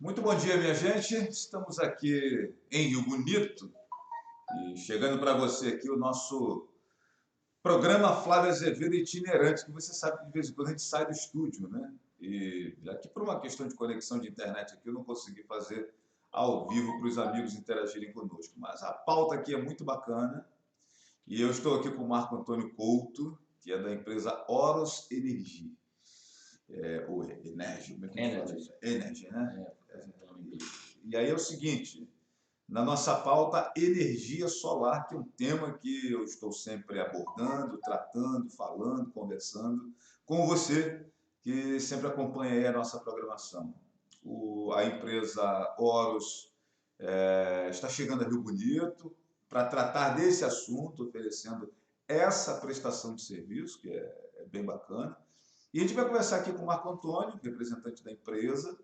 Muito bom dia, minha gente. Estamos aqui em Rio Bonito e chegando para você aqui o nosso programa Flávio Azevedo itinerante, que você sabe que de vez em quando a gente sai do estúdio, né? E aqui por uma questão de conexão de internet aqui eu não consegui fazer ao vivo para os amigos interagirem conosco. Mas a pauta aqui é muito bacana e eu estou aqui com o Marco Antônio Couto, que é da empresa Oros Energia. Ou Energy, como é que a gente fala isso? Energy, né? E aí é o seguinte, na nossa pauta, energia solar, que é um tema que eu estou sempre abordando, tratando, falando, conversando com você, que sempre acompanha aí a nossa programação. A empresa Oros está chegando a Rio Bonito para tratar desse assunto, oferecendo essa prestação de serviço, que é bem bacana. E a gente vai conversar aqui com o Marco Antônio, representante da empresa,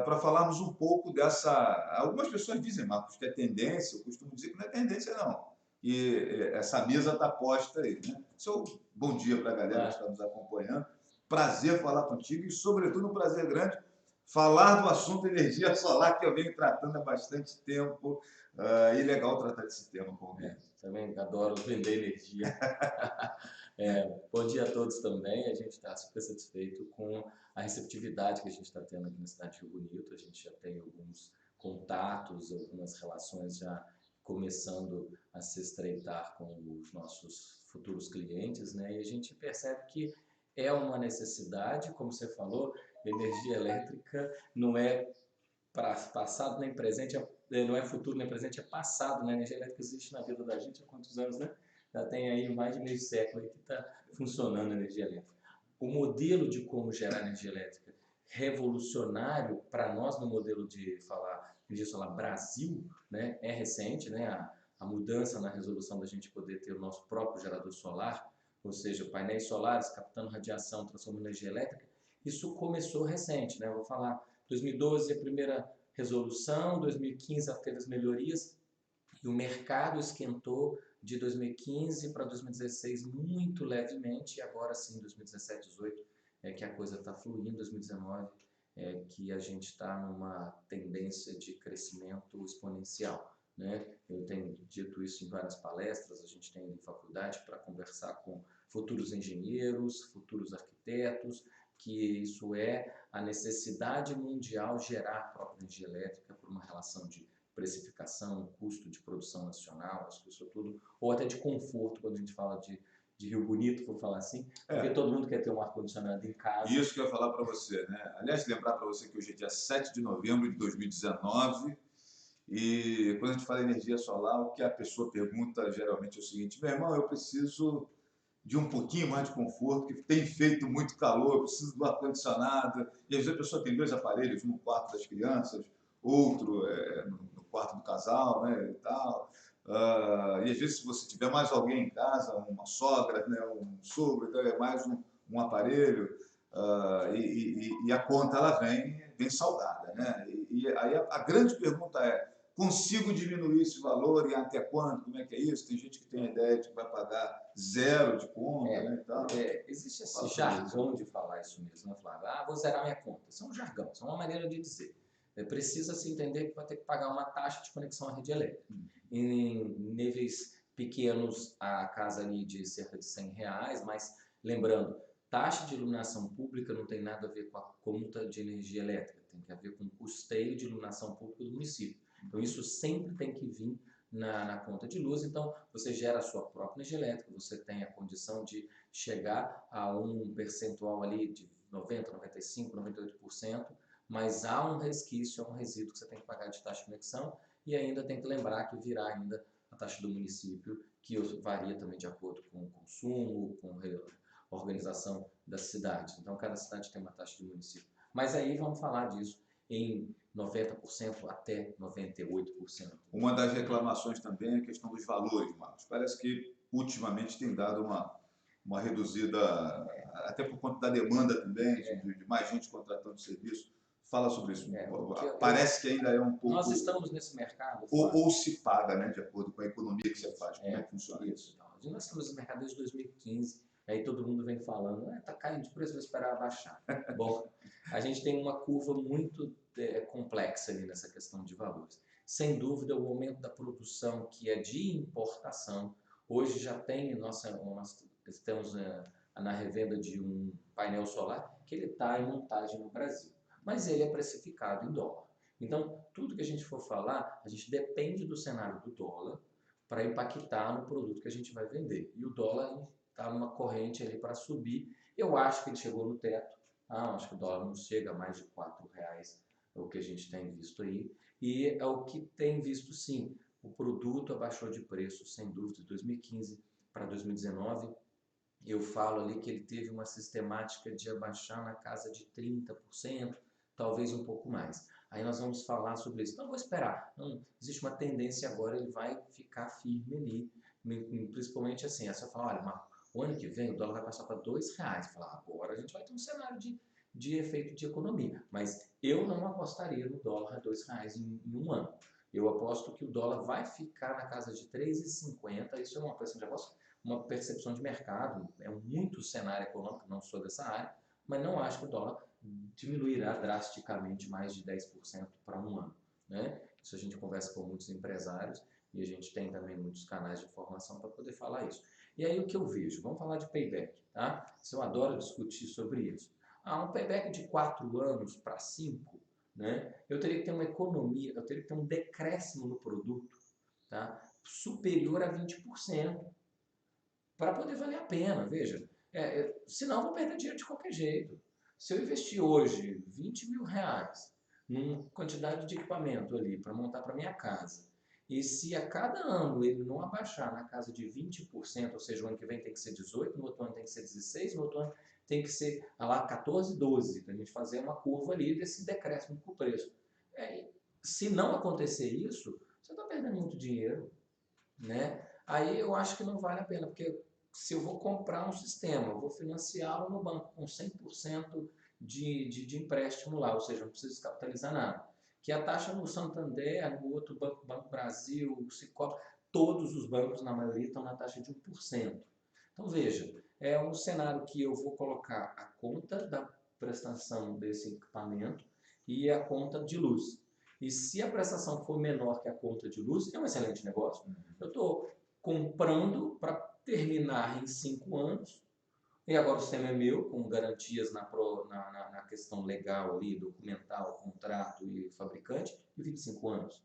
para falarmos um pouco dessa. Algumas pessoas dizem, Marcos, que é tendência, eu costumo dizer que não é tendência, não. E essa mesa está posta aí, né? Seu bom dia para a galera que está nos acompanhando. Prazer falar contigo e, sobretudo, um prazer grande falar do assunto energia solar, que eu venho tratando há bastante tempo. E legal tratar desse tema com alguém. Também adoro vender energia. Bom dia a todos também. A gente está super satisfeito com a receptividade que a gente está tendo aqui na cidade de Rio Bonito. A gente já tem alguns contatos, algumas relações já começando a se estreitar com os nossos futuros clientes, né? E a gente percebe que é uma necessidade, como você falou, energia elétrica não é para passado nem presente, não é futuro nem presente, é passado, né? A energia elétrica existe na vida da gente há quantos anos, né? Já tem aí mais de meio século aí que está funcionando a energia elétrica. O modelo de como gerar energia elétrica revolucionário para nós no modelo de falar energia solar Brasil, né, é recente, né? A mudança na resolução da gente poder ter o nosso próprio gerador solar, ou seja, painéis solares captando radiação, transformando energia elétrica, isso começou recente, né? Eu vou falar 2012 a primeira resolução, 2015 teve as melhorias e o mercado esquentou de 2015 para 2016 muito levemente e agora sim 2017, 2018 é que a coisa está fluindo, 2019 é que a gente está numa tendência de crescimento exponencial, né? Eu tenho dito isso em várias palestras, a gente tem em faculdade para conversar com futuros engenheiros, futuros arquitetos, que isso é a necessidade mundial gerar a própria energia elétrica por uma relação de precificação, custo de produção nacional, isso tudo, ou até de conforto, quando a gente fala de Rio Bonito, vou falar assim, porque todo mundo quer ter um ar-condicionado em casa. Isso que eu ia falar para você, né? Aliás, lembrar para você que hoje é dia 7 de novembro de 2019 e quando a gente fala em energia solar, o que a pessoa pergunta geralmente é o seguinte: meu irmão, eu preciso de um pouquinho mais de conforto, que tem feito muito calor, eu preciso do ar-condicionado. E às vezes a pessoa tem dois aparelhos, um no quarto das crianças, outro no quarto do casal, né, e tal. E às vezes se você tiver mais alguém em casa, uma sogra, né, um sogro, então é mais um aparelho. E a conta ela vem salgada, né? E aí a grande pergunta é: consigo diminuir esse valor e até quanto? Como é que é isso? Tem gente que tem a ideia de que vai pagar zero de conta, né? E tal. Existe esse jargão de falar isso mesmo, né, Flávio? Vou zerar minha conta. Isso é um jargão, isso é uma maneira de dizer. Precisa se entender que vai ter que pagar uma taxa de conexão à rede elétrica. Em níveis pequenos, a casa ali de cerca de R$ 100, mas lembrando, taxa de iluminação pública não tem nada a ver com a conta de energia elétrica, tem que ver com o custeio de iluminação pública do município. Então isso sempre tem que vir na conta de luz, então você gera a sua própria energia elétrica, você tem a condição de chegar a um percentual ali de 90%, 95%, 98%, mas há um resquício, há um resíduo que você tem que pagar de taxa de conexão e ainda tem que lembrar que virá ainda a taxa do município, que varia também de acordo com o consumo, com a organização das cidades. Então cada cidade tem uma taxa de município. Mas aí vamos falar disso em 90% até 98%. Uma das reclamações também é a questão dos valores, Marcos. Parece que ultimamente tem dado uma reduzida, até por conta da demanda também, de mais gente contratando serviço. Fala sobre isso. Parece que ainda é um pouco... Nós estamos nesse mercado... Ou se paga, né, de acordo com a economia que você faz. Como é que funciona isso? Então, nós estamos nesse mercado desde 2015, aí todo mundo vem falando, está caindo de preço, vou esperar baixar. Bom, A gente tem uma curva muito complexa ali nessa questão de valores. Sem dúvida, o aumento da produção, que é de importação, hoje já tem, nós estamos na revenda de um painel solar que ele está em montagem no Brasil, mas ele é precificado em dólar. Então, tudo que a gente for falar, a gente depende do cenário do dólar para impactar no produto que a gente vai vender. E o dólar está numa corrente ali para subir. Eu acho que ele chegou no teto. Acho que o dólar não chega a mais de R$ 4, é o que a gente tem visto aí. E é o que tem visto, sim. O produto abaixou de preço, sem dúvida, de 2015 para 2019. Eu falo ali que ele teve uma sistemática de abaixar na casa de 30%, talvez um pouco mais. Aí nós vamos falar sobre isso. Então, eu vou esperar. Não, existe uma tendência agora, ele vai ficar firme ali. Principalmente assim, você fala, olha, Marco, o ano que vem o dólar vai passar para R$ 2. Falar, agora a gente vai ter um cenário de efeito de economia. Mas eu não apostaria no dólar a R$ 2 em um ano. Eu aposto que o dólar vai ficar na casa de 3,50. Isso é uma coisa que eu já posso, uma percepção de mercado. É muito cenário econômico, não sou dessa área, mas não acho que o dólar diminuirá drasticamente mais de 10% para um ano. Né? Isso a gente conversa com muitos empresários e a gente tem também muitos canais de informação para poder falar isso. E aí o que eu vejo? Vamos falar de payback, tá? Eu adoro discutir sobre isso. Um payback de 4 anos para 5, né? Eu teria que ter uma economia, eu teria que ter um decréscimo no produto, tá? Superior a 20% para poder valer a pena, veja. Senão eu vou perder dinheiro de qualquer jeito. Se eu investir hoje R$ 20.000 numa quantidade de equipamento ali para montar para minha casa, e se a cada ano ele não abaixar na casa de 20%, ou seja, o ano que vem tem que ser 18%, no outro ano tem que ser 16%, no outro ano tem que ser lá 14, 12%, para a gente fazer uma curva ali desse decréscimo com o preço. Se não acontecer isso, você está perdendo muito dinheiro, né? Aí eu acho que não vale a pena, porque se eu vou comprar um sistema, eu vou financiá-lo no banco com 100% de empréstimo lá, ou seja, não preciso capitalizar nada. Que a taxa no Santander, no outro banco, Banco Brasil, o Sicoob, todos os bancos, na maioria, estão na taxa de 1%. Então, veja, é um cenário que eu vou colocar a conta da prestação desse equipamento e a conta de luz. E se a prestação for menor que a conta de luz, é um excelente negócio. Eu estou comprando para terminar em 5 anos, e agora o sistema é meu, com garantias na questão legal ali, documental, contrato e fabricante, e 25 anos.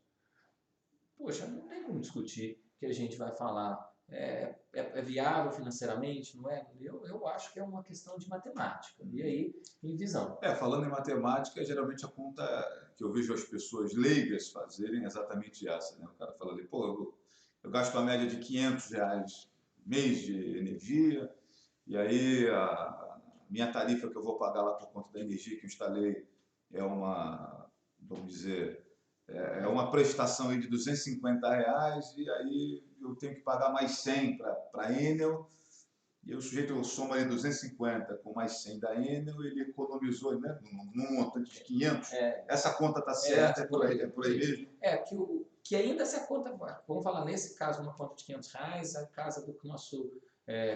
Poxa, não tem como discutir que a gente vai falar é viável financeiramente, não é? Eu acho que é uma questão de matemática, e aí, em visão. Falando em matemática, geralmente a conta que eu vejo as pessoas leigas fazerem é exatamente essa, né? O cara fala ali, pô, eu gasto a média de R$ 500 mês de energia, e aí a minha tarifa que eu vou pagar lá por conta da energia que eu instalei é uma, vamos dizer, é uma prestação aí de R$ 250, e aí eu tenho que pagar mais 100 para a Enel, e o sujeito soma ali 250 com mais 100 da Enel, ele economizou, né, num montante de 500. Essa conta está certa, é por aí mesmo? Que ainda se a conta, vamos falar nesse caso, uma conta de R$ 500, a casa do nosso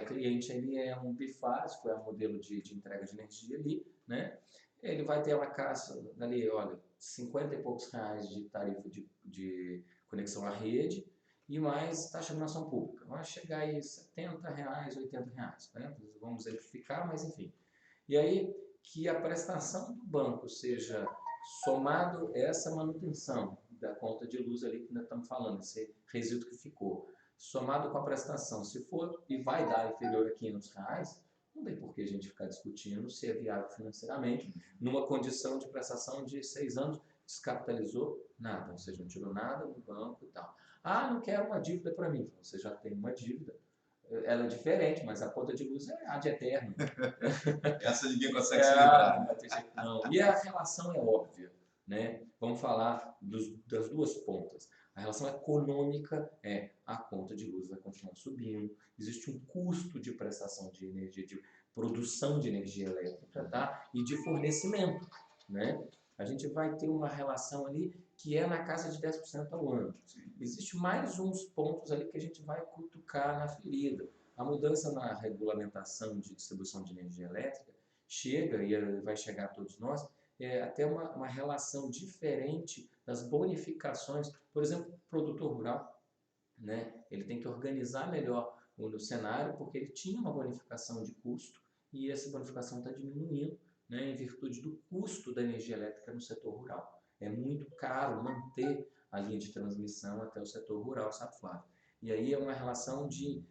cliente ele é um bifásico, é um modelo de entrega de energia ali, né? Ele vai ter uma casa ali, olha, 50 e poucos reais de tarifa de conexão à rede e mais taxa de iluminação pública. Vai chegar aí R$ 70, R$ 80, né? Vamos exemplificar, mas enfim. E aí que a prestação do banco seja somado essa manutenção da conta de luz ali que nós estamos falando, esse resíduo que ficou, somado com a prestação, se for e vai dar inferior a R$ 500, não tem por que a gente ficar discutindo se é viável financeiramente, numa condição de prestação de 6 anos, descapitalizou nada, ou seja, não tirou nada do banco e tal. Não quero uma dívida para mim. Você já tem uma dívida, ela é diferente, mas a conta de luz é ad eterno. Essa ninguém consegue se livrar. Não tem jeito não. E a relação é óbvia, né? Vamos falar das duas pontas. A relação econômica a conta de luz vai continuar subindo, existe um custo de prestação de energia, de produção de energia elétrica, tá? E de fornecimento, né? A gente vai ter uma relação ali que é na casa de 10% ao ano. Existe mais uns pontos ali que a gente vai cutucar na ferida. A mudança na regulamentação de distribuição de energia elétrica, chega, e vai chegar a todos nós, até uma relação diferente das bonificações. Por exemplo, o produtor rural, né? Ele tem que organizar melhor o cenário, porque ele tinha uma bonificação de custo e essa bonificação está diminuindo, né, em virtude do custo da energia elétrica no setor rural. É muito caro manter a linha de transmissão até o setor rural, sabe, Flávio? E aí é uma relação de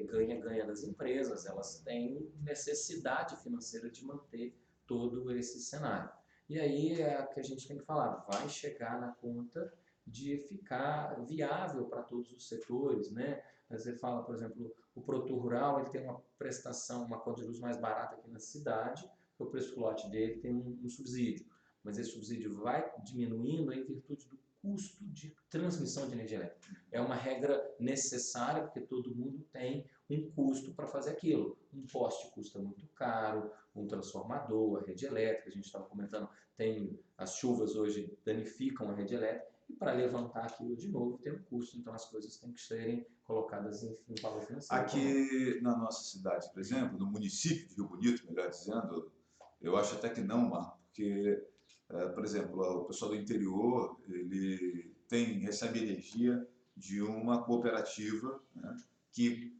ganha-ganha das empresas, elas têm necessidade financeira de manter todo esse cenário. E aí é que a gente tem que falar, vai chegar na conta de ficar viável para todos os setores, né? Você fala, por exemplo, o produtor rural, ele tem uma prestação, uma conta de luz mais barata aqui na cidade, porque o preço do lote dele tem um subsídio, mas esse subsídio vai diminuindo em virtude do custo de transmissão de energia elétrica. É uma regra necessária, porque todo mundo tem um custo para fazer aquilo. Um poste custa muito caro, um transformador, a rede elétrica, a gente estava comentando, as chuvas hoje danificam a rede elétrica, e para levantar aquilo de novo tem um custo, então as coisas têm que serem colocadas em valor financeiro. Aqui na nossa cidade, por exemplo, no município de Rio Bonito, melhor dizendo, eu acho até que não, Marco, porque, por exemplo, o pessoal do interior, ele recebe energia de uma cooperativa, né, que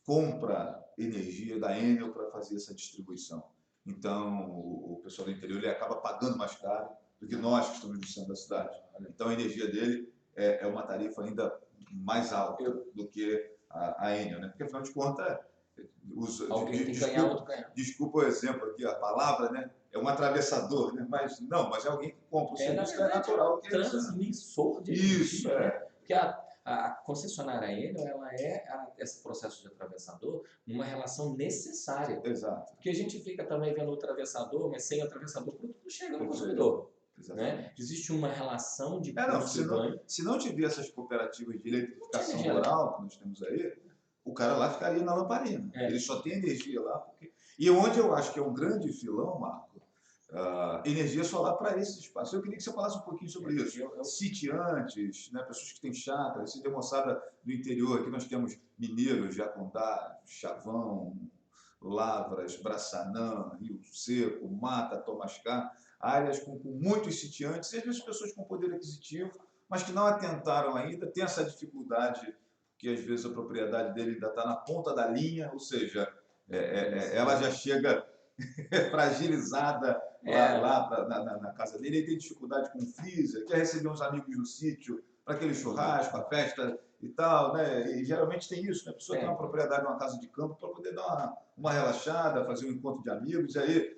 compra energia da Enel para fazer essa distribuição. Então, o pessoal do interior ele acaba pagando mais caro do que nós que estamos no centro da cidade. Então, a energia dele é uma tarifa ainda mais alta do que a Enel, né? Porque, afinal de contas, alguém tem que ganhar, outro ganhar. Desculpa o exemplo aqui, a palavra, né? É um atravessador, né? Mas não, mas é alguém que compra o serviço, é natural que transmissor de energia. Isso, né? Porque a concessionária Enel, ela esse processo de atravessador uma relação necessária. Exato. Porque a gente fica também vendo o atravessador, mas sem o atravessador, o produto não chega no consumidor. Né? Existe uma relação de custo-ganho. Se não tiver essas cooperativas de eletrificação rural que nós temos aí, o cara lá ficaria na lamparina. Ele só tem energia lá. E onde eu acho que é um grande filão, Marco, energia solar para esse espaço. Eu queria que você falasse um pouquinho sobre isso. Sitiantes, né, pessoas que têm chácara, se demonstrada no interior, aqui nós temos Mineiros, Jacundá, Chavão, Lavras, Braçanã, Rio Seco, Mata, Tomascar, áreas com muitos sitiantes, e às vezes pessoas com poder aquisitivo, mas que não atentaram ainda, tem essa dificuldade, que às vezes a propriedade dele ainda está na ponta da linha, ou seja, ela já chega fragilizada lá na casa dele, ele tem dificuldade com o freezer, quer receber uns amigos no sítio para aquele churrasco, a festa e tal, né? E geralmente tem isso, né? A pessoa tem uma propriedade, uma casa de campo para poder dar uma relaxada, fazer um encontro de amigos, e aí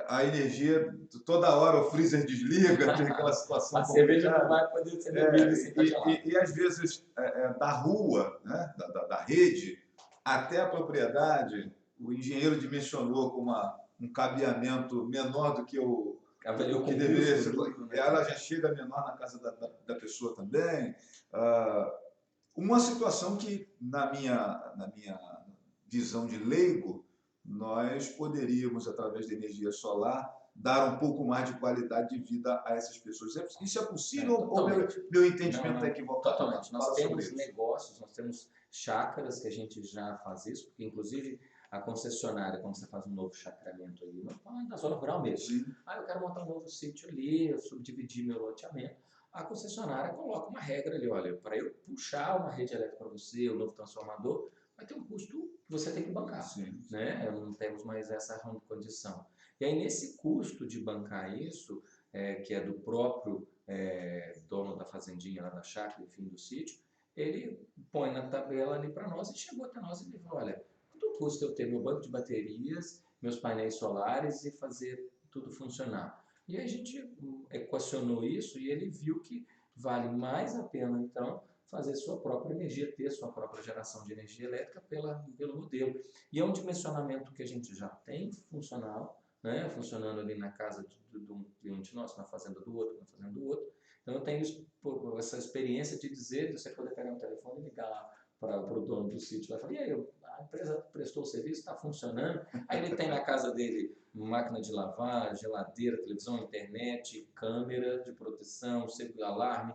a energia, toda hora o freezer desliga, tem aquela situação a cerveja não vai poder ser bebida sem estar gelada. E às vezes da rua, né? da rede até a propriedade, o engenheiro dimensionou com um cabeamento menor do que o que deveria ser. Ela já chega menor na casa da pessoa também. Uma situação que, na minha visão de leigo, nós poderíamos, através da energia solar, dar um pouco mais de qualidade de vida a essas pessoas. Isso é possível ou meu entendimento está equivocado? Totalmente. Nós temos negócios, nós temos chácaras que a gente já faz isso, porque inclusive a concessionária, quando você faz um novo chacramento ali, na zona rural mesmo, eu quero montar um novo sítio ali, eu subdividir meu loteamento, a concessionária coloca uma regra ali, olha, para eu puxar uma rede elétrica para você, o novo transformador, vai ter um custo que você tem que bancar, né? Não temos mais essa condição. E aí, nesse custo de bancar isso, que é do próprio dono da fazendinha, lá da chácara, enfim, do sítio, ele põe na tabela ali para nós e chegou até nós e ele falou, olha, quanto custa eu ter meu banco de baterias, meus painéis solares e fazer tudo funcionar? E aí a gente equacionou isso e ele viu que vale mais a pena, então, fazer sua própria energia, ter sua própria geração de energia elétrica pelo modelo. E é um dimensionamento que a gente já tem funcional, né, funcionando ali na casa de um cliente nosso, na fazenda do outro, na fazenda do outro. Então eu tenho essa experiência de dizer, de você poder pegar um telefone e ligar lá para o dono do sítio lá e falar, e aí, a empresa prestou o serviço, está funcionando. Aí ele tem na casa dele máquina de lavar, geladeira, televisão, internet, câmera de proteção, seguro alarme,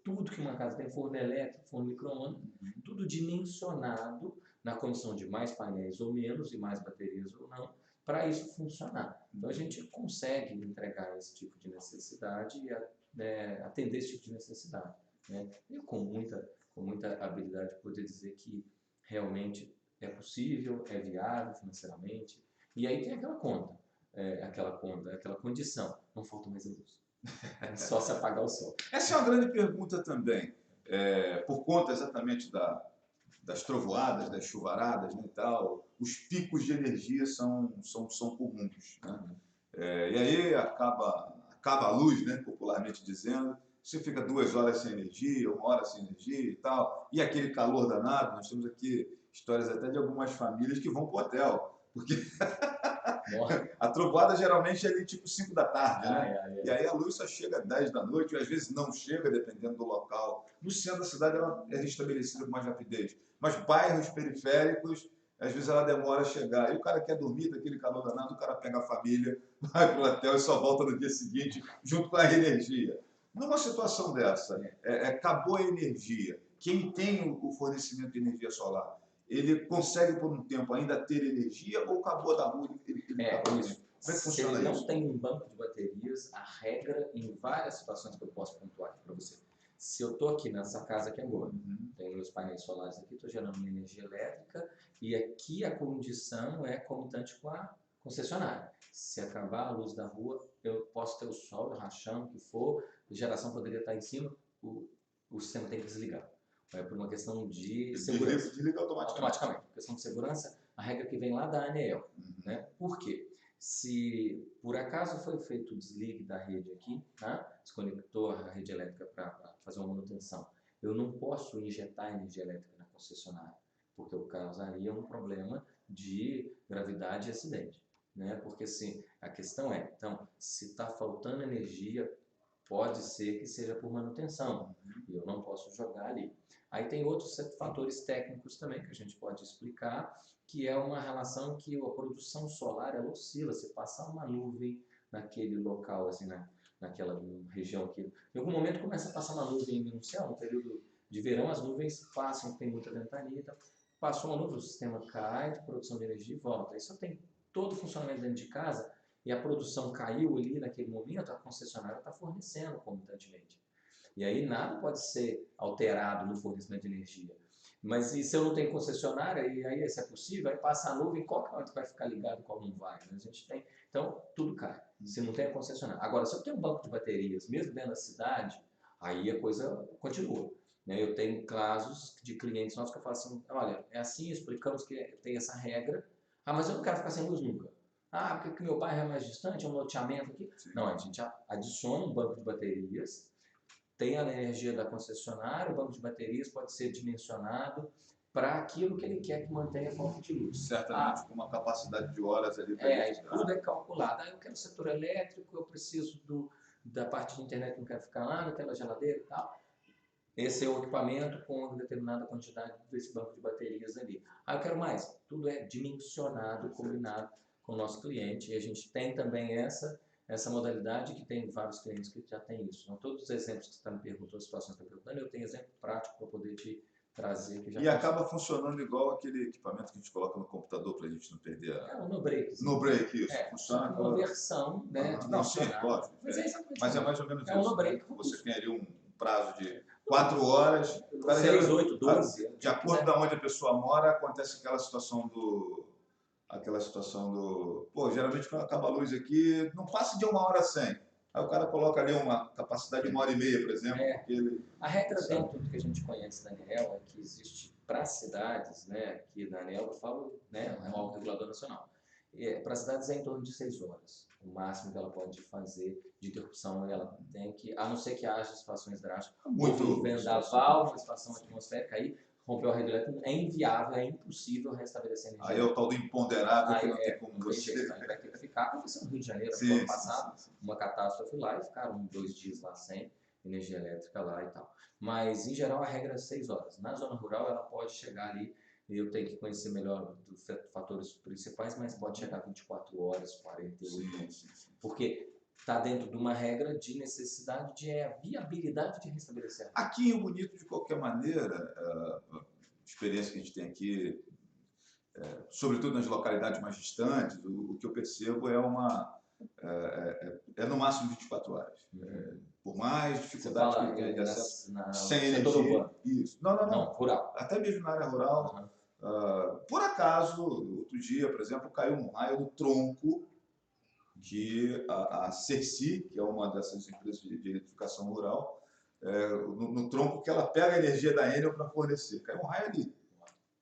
tudo que uma casa tem, forno elétrico, forno micro-ondas, tudo dimensionado na condição de mais painéis ou menos e mais baterias ou não, para isso funcionar. Então a gente consegue entregar esse tipo de necessidade e atender esse tipo de necessidade, né? E com muita habilidade poder dizer que realmente é possível, é viável financeiramente. E aí tem aquela condição, não falta mais a luz. É só se apagar o sol. Essa é uma grande pergunta também, por conta exatamente das trovoadas, das chuvaradas, né, e tal, os picos de energia são comuns, né? E aí acaba a luz, né, popularmente dizendo, você fica 2 horas sem energia, 1 hora sem energia e tal, e aquele calor danado. Nós temos aqui histórias até de algumas famílias que vão para o hotel, porque a trovoada geralmente é ali tipo 5 da tarde, né? E aí a luz só chega às 10 da noite, ou às vezes não chega, dependendo do local. No centro da cidade ela é restabelecida com mais rapidez, mas bairros periféricos, às vezes ela demora a chegar. E o cara quer dormir daquele calor danado, o cara pega a família, vai para o hotel e só volta no dia seguinte, junto com a energia. Numa situação dessa, acabou a energia, quem tem o fornecimento de energia solar, ele consegue por um tempo ainda ter energia ou acabou da rua? Acabou Isso. Como é que Se funciona ele não isso? tem um banco de baterias, a regra em várias situações que eu posso pontuar aqui para você. Se eu estou aqui nessa casa aqui agora, tenho meus painéis solares aqui, estou gerando uma energia elétrica e aqui a condição é comitante com a concessionária. Se acabar a luz da rua, eu posso ter o sol rachando, o que for, a geração poderia estar em cima, o sistema tem que desligar. Por uma questão de segurança. Desliga automaticamente. Por questão de segurança, a regra que vem lá da ANEEL. Né? Por quê? Se por acaso foi feito o desligue da rede aqui, tá? Desconectou a rede elétrica para fazer uma manutenção, eu não posso injetar energia elétrica na concessionária, porque eu causaria um problema de gravidade e acidente. Né? Porque assim, a questão então, se está faltando energia, pode ser que seja por manutenção, e eu não posso jogar ali. Aí tem outros fatores técnicos também que a gente pode explicar, que é uma relação que a produção solar ela oscila. Você passar uma nuvem naquele local, assim, naquela região que em algum momento começa a passar uma nuvem no céu, no período de verão as nuvens passam, tem muita ventania, então, passou uma nuvem, o sistema cai de produção de energia e volta. Isso tem todo o funcionamento dentro de casa e a produção caiu ali naquele momento, a concessionária está fornecendo comitantemente. E aí nada pode ser alterado no fornecimento de energia. Mas e se eu não tenho concessionária, e aí se é possível, aí passa a nuvem, qual que vai ficar ligado e qual não vai? A gente tem, então tudo cai, se não tem a concessionária. Agora, se eu tenho um banco de baterias, mesmo dentro da cidade, aí a coisa continua. Né? Eu tenho casos de clientes nossos que eu falo assim, olha, é assim, explicamos que tem essa regra, mas eu não quero ficar sem luz nunca. Porque meu bairro é mais distante, é um loteamento aqui. Sim. Não, a gente adiciona um banco de baterias, tem a energia da concessionária, o banco de baterias pode ser dimensionado para aquilo que ele quer que mantenha a fonte de luz. Certamente com uma capacidade de horas ali. Tudo é calculado. Eu quero setor elétrico, eu preciso da parte de internet, não quero ficar lá naquela geladeira e tal. Esse é o equipamento com uma determinada quantidade desse banco de baterias ali. Eu quero mais. Tudo é dimensionado, combinado com o nosso cliente. E a gente tem também essa modalidade que tem vários clientes que já tem isso. Então, todos os exemplos que você está me perguntando, as situações que você está perguntando, eu tenho exemplo prático para poder te trazer. Que já e acaba funcionando igual aquele equipamento que a gente coloca no computador para a gente não perder a... um no-break. No-break, isso. Funciona com uma versão, né? Não, sim, lógico. Mas é mais ou menos isso. É um no-break. Né? Você tem ali um prazo de 4 horas. 6, 8, 12. De acordo com onde a pessoa mora, acontece aquela situação do... geralmente quando acaba a luz aqui, não passa de 1 hora sem. Aí o cara coloca ali uma capacidade de 1h30, por exemplo. A regra dentro do que a gente conhece da ANEEL é que existe para cidades, né, aqui na ANEEL eu falo, né, é o regulador nacional. Para cidades é em torno de 6 horas. O máximo que ela pode fazer de interrupção, ela tem que, a não ser que haja situações drásticas, muito vendaval, uma situação atmosférica, aí rompeu a rede elétrica, é inviável, é impossível restabelecer a energia. Aí é o tal do imponderável que não tem como você... Vai ter que ficar, aconteceu no Rio de Janeiro, no ano passado, uma catástrofe lá, e ficaram 2 dias lá sem energia elétrica lá e tal. Mas, em geral, a regra é 6 horas. Na zona rural, ela pode chegar ali, eu tenho que conhecer melhor dos fatores principais, mas pode chegar a 24 horas, 48 horas. Porque está dentro de uma regra de necessidade de viabilidade de restabelecer. Aqui em Rio Bonito, de qualquer maneira, a experiência que a gente tem aqui, sobretudo nas localidades mais distantes, o que eu percebo é no máximo 24 horas. Por mais dificuldade que tenha de acesso, sem setor energia. urbano. Isso. Não, Rural. até mesmo na área rural. Por acaso, outro dia, por exemplo, caiu um raio no tronco que a Cerci, que é uma dessas empresas de eletrificação rural, no tronco que ela pega a energia da Enel para fornecer. Caiu um raio ali.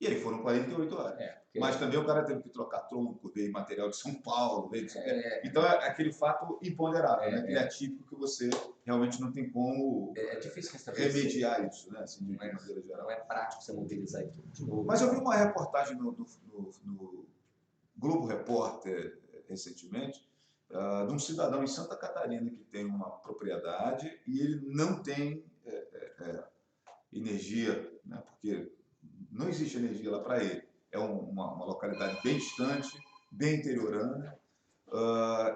E aí foram 48 horas. Mas também o cara teve que trocar tronco, veio material de São Paulo, veio de... Então é aquele fato imponderável, né? Aquele atípico que você realmente não tem como difícil remediar isso, né? Assim, de maneira geral. Não é prático você mobilizar tudo de novo. Mas eu vi uma reportagem no Globo Repórter recentemente, de um cidadão em Santa Catarina que tem uma propriedade e ele não tem energia, né? Porque não existe energia lá para ele. É uma localidade bem distante, bem interiorana,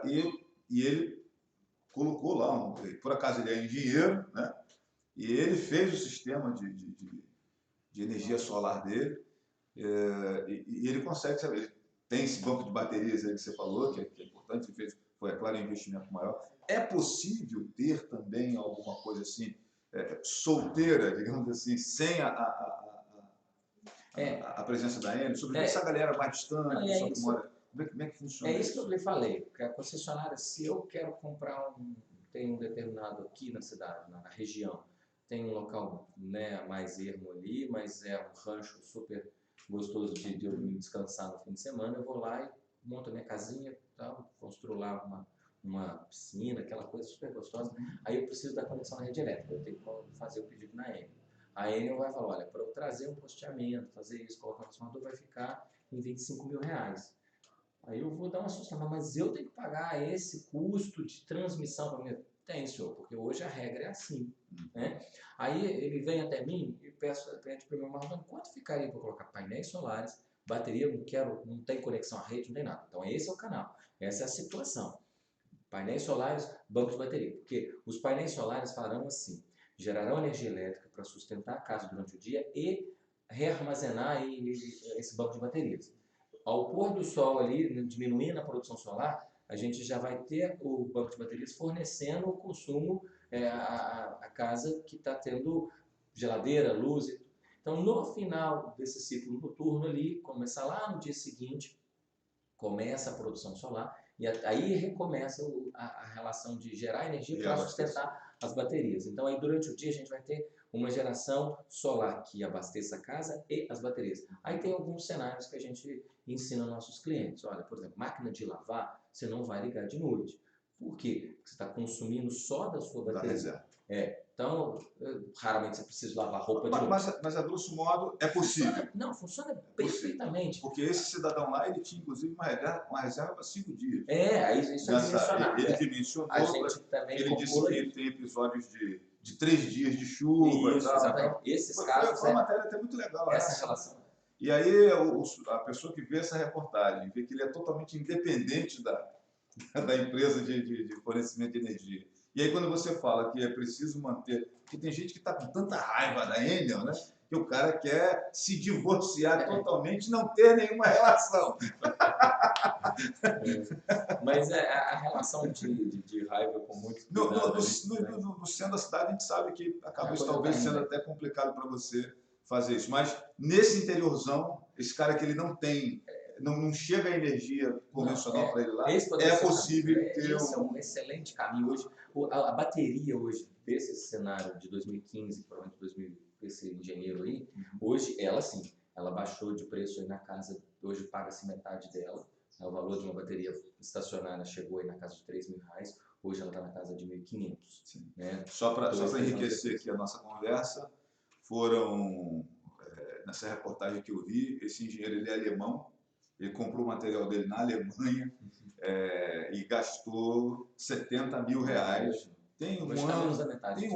e ele colocou lá, por acaso ele é engenheiro, né? E ele fez o sistema de energia solar dele, e ele consegue, sabe, ele tem esse banco de baterias aí que você falou, que é importante, foi, é claro, um investimento maior. É possível ter também alguma coisa assim, solteira, digamos assim, sem a presença da Enel, sobretudo essa galera mais distante, pessoal que mora. Como é que funciona isso? É isso que eu lhe falei, porque a concessionária, se eu quero comprar tem um determinado aqui na cidade, na região, tem um local, né, mais ermo ali, mas é um rancho super gostoso de eu me descansar no fim de semana, eu vou lá e monto a minha casinha, tal, construo lá uma piscina, aquela coisa super gostosa. Aí eu preciso da conexão à rede elétrica, eu tenho que fazer o pedido na Enel. A Enel vai falar, olha, para eu trazer um posteamento, fazer isso, colocar um transformador, vai ficar em R$ 25.000. Aí eu vou dar uma assustada, mas eu tenho que pagar esse custo de transmissão para mim? Tem, senhor, porque hoje a regra é assim, né? Aí ele vem até mim e pede para o meu Marlon, quanto ficaria para colocar painéis solares, bateria, não tem conexão à rede, não tem nada. Então esse é o canal, essa é a situação. Painéis solares, banco de bateria. Porque os painéis solares farão assim, gerarão energia elétrica para sustentar a casa durante o dia e rearmazenar esse banco de baterias. Ao pôr do sol ali, diminuindo a produção solar, a gente já vai ter o banco de baterias fornecendo o consumo à casa que está tendo geladeira, luz. Então, no final desse ciclo noturno ali, começar lá no dia seguinte, começa a produção solar e aí recomeça a relação de gerar energia para sustentar as baterias. Então, aí durante o dia a gente vai ter uma geração solar que abasteça a casa e as baterias. Aí tem alguns cenários que a gente ensina aos nossos clientes. Olha, por exemplo, máquina de lavar, você não vai ligar de noite. Por quê? Porque você está consumindo só da sua bateria. Da reserva. Então, raramente você precisa lavar roupa de noite. Mas a grosso modo, é possível. Funciona perfeitamente. Porque esse cidadão lá, ele tinha inclusive uma reserva para 5 dias. Isso é dimensionado. Ele dimensionou, a gente também ele disse que ele tem episódios de 3 dias de chuva. Isso, exatamente. Esses casos foi uma matéria até muito legal. Essa relação. E aí, a pessoa que vê essa reportagem, vê que ele é totalmente independente da empresa de fornecimento de energia. E aí, quando você fala que é preciso manter... Porque tem gente que está com tanta raiva da Enel, né? Que o cara quer se divorciar totalmente, não ter nenhuma relação. Mas a relação de raiva com muito cuidado... No centro da cidade, a gente sabe que acaba isso talvez sendo até complicado para você fazer isso. Mas nesse interiorzão, esse cara que ele não tem... Não chega a energia convencional para ele lá, é possível ter Esse é um excelente caminho. Hoje, a bateria hoje, desse cenário de 2015, provavelmente esse engenheiro aí, hoje, ela sim, ela baixou de preço aí na casa, hoje paga-se metade dela, o valor de uma bateria estacionária chegou aí na casa de R$ 3.000, hoje ela está na casa de 1.500. Né? Só para enriquecer aqui a nossa conversa, nessa reportagem que eu vi, esse engenheiro ele é alemão, ele comprou o material dele na Alemanha e gastou R$ 70.000. Tem um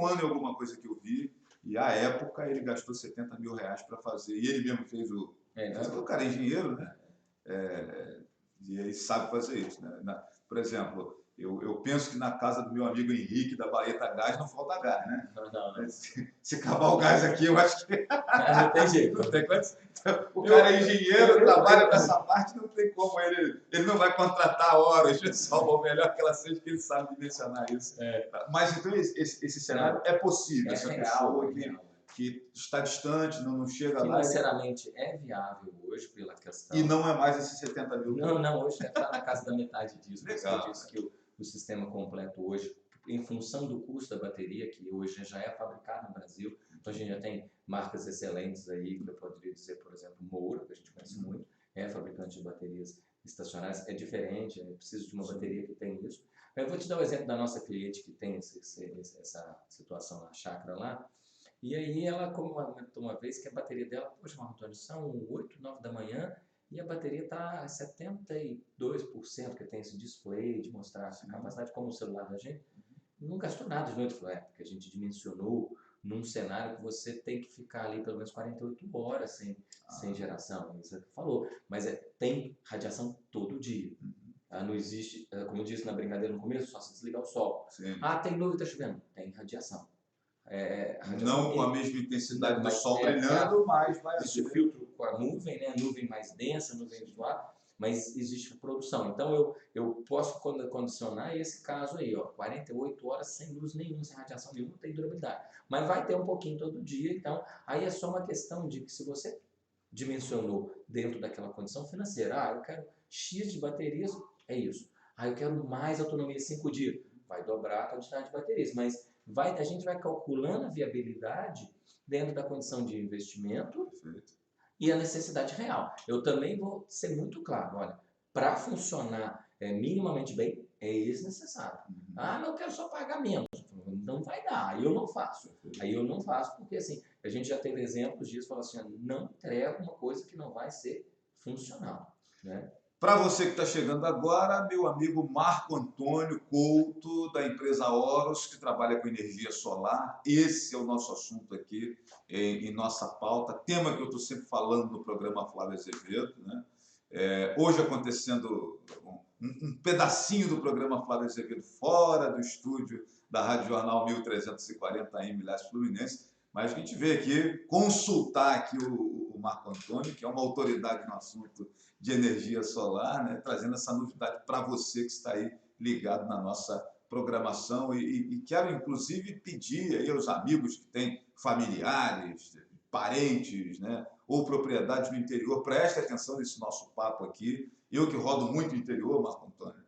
ano e alguma coisa que eu vi, e à época ele gastou R$ 70.000 para fazer, e ele mesmo fez o cara é engenheiro, né? E aí sabe fazer isso, né? Por exemplo, Eu penso que na casa do meu amigo Henrique, da Baeta Gás, não falta gás, né? Não. Se acabar o gás aqui, eu acho que Não tem jeito. não tem condição. O cara é engenheiro, trabalha com essa parte, não tem como. Ele não vai contratar horas, pessoal, ou melhor que ela seja, que ele sabe dimensionar isso. Mas então esse cenário é possível, essa real, pessoa que está distante, não chega lá. Financeiramente é viável hoje pela questão. E não é mais esses 70 mil. Não, hoje deve estar na casa da metade disso. Legal. Você disse que o sistema completo hoje, em função do custo da bateria, que hoje já é fabricado no Brasil, então a gente já tem marcas excelentes aí, que eu poderia dizer, por exemplo, Moura, que a gente conhece muito, é fabricante de baterias estacionárias, é diferente, é preciso de uma bateria que tem isso. Eu vou te dar o exemplo da nossa cliente que tem essa situação na chácara lá. E aí ela comentou uma vez que a bateria dela, poxa, Marco Antônio, são 8, 9 da manhã e a bateria está a 72%, que tem esse display de mostrar a capacidade, como o celular da gente. Não gastou nada de noite, porque a gente dimensionou num cenário que você tem que ficar ali pelo menos 48 horas sem geração, isso você falou. Mas tem radiação todo dia. Não existe, como eu disse na brincadeira no começo, só se desligar o sol. Sim. Tem nuvem, está chovendo? Tem radiação. Não com a mesma intensidade do sol brilhando, mas vai existe o filtro com a nuvem, né? Nuvem mais densa, nuvem suave, mas existe produção. Então eu posso condicionar esse caso aí, 48 horas sem luz nenhuma, sem radiação nenhuma, tem durabilidade. Mas vai ter um pouquinho todo dia, então aí é só uma questão de que se você dimensionou dentro daquela condição financeira, eu quero X de baterias, é isso. Eu quero mais autonomia 5 dias, vai dobrar a quantidade de baterias, mas a gente vai calculando a viabilidade dentro da condição de investimento. Perfeito. E a necessidade real. Eu também vou ser muito claro, olha, para funcionar minimamente bem, é esse necessário. Não, eu quero só pagar menos. Não vai dar, aí eu não faço. Aí eu não faço porque assim, a gente já teve exemplos disso, falou assim, não entrega uma coisa que não vai ser funcional, né? Para você que está chegando agora, meu amigo Marco Antônio Couto, da empresa Horus, que trabalha com energia solar. Esse é o nosso assunto aqui em nossa pauta, tema que eu estou sempre falando no programa Flávio Azevedo, né? Hoje acontecendo um pedacinho do programa Flávio Azevedo fora do estúdio da Rádio Jornal 1340 em Milhares Fluminense, mas a gente veio aqui consultar aqui o Marco Antônio, que é uma autoridade no assunto de energia solar, né, trazendo essa novidade para você que está aí ligado na nossa programação e quero inclusive pedir aí aos amigos que têm familiares, parentes, né, ou propriedades no interior, preste atenção nesse nosso papo aqui. Eu que rodo muito o interior, Marco Antônio,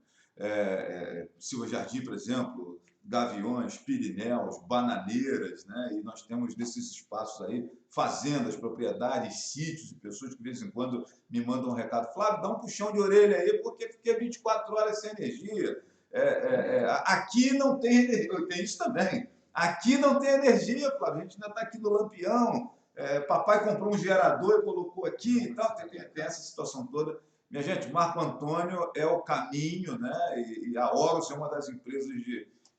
Silva Jardim, por exemplo, Gaviões, Pirineus, Bananeiras, né? E nós temos desses espaços aí, fazendas, propriedades, sítios e pessoas que de vez em quando me mandam um recado, Flávio, dá um puxão de orelha aí, porque fiquei 24 horas sem energia. Aqui não tem energia, tem isso também. Aqui não tem energia, Flávio, a gente ainda está aqui no Lampião, papai comprou um gerador e colocou aqui e tal, tem essa situação toda. Minha gente, Marco Antônio é o caminho, né? E a Horus é uma das empresas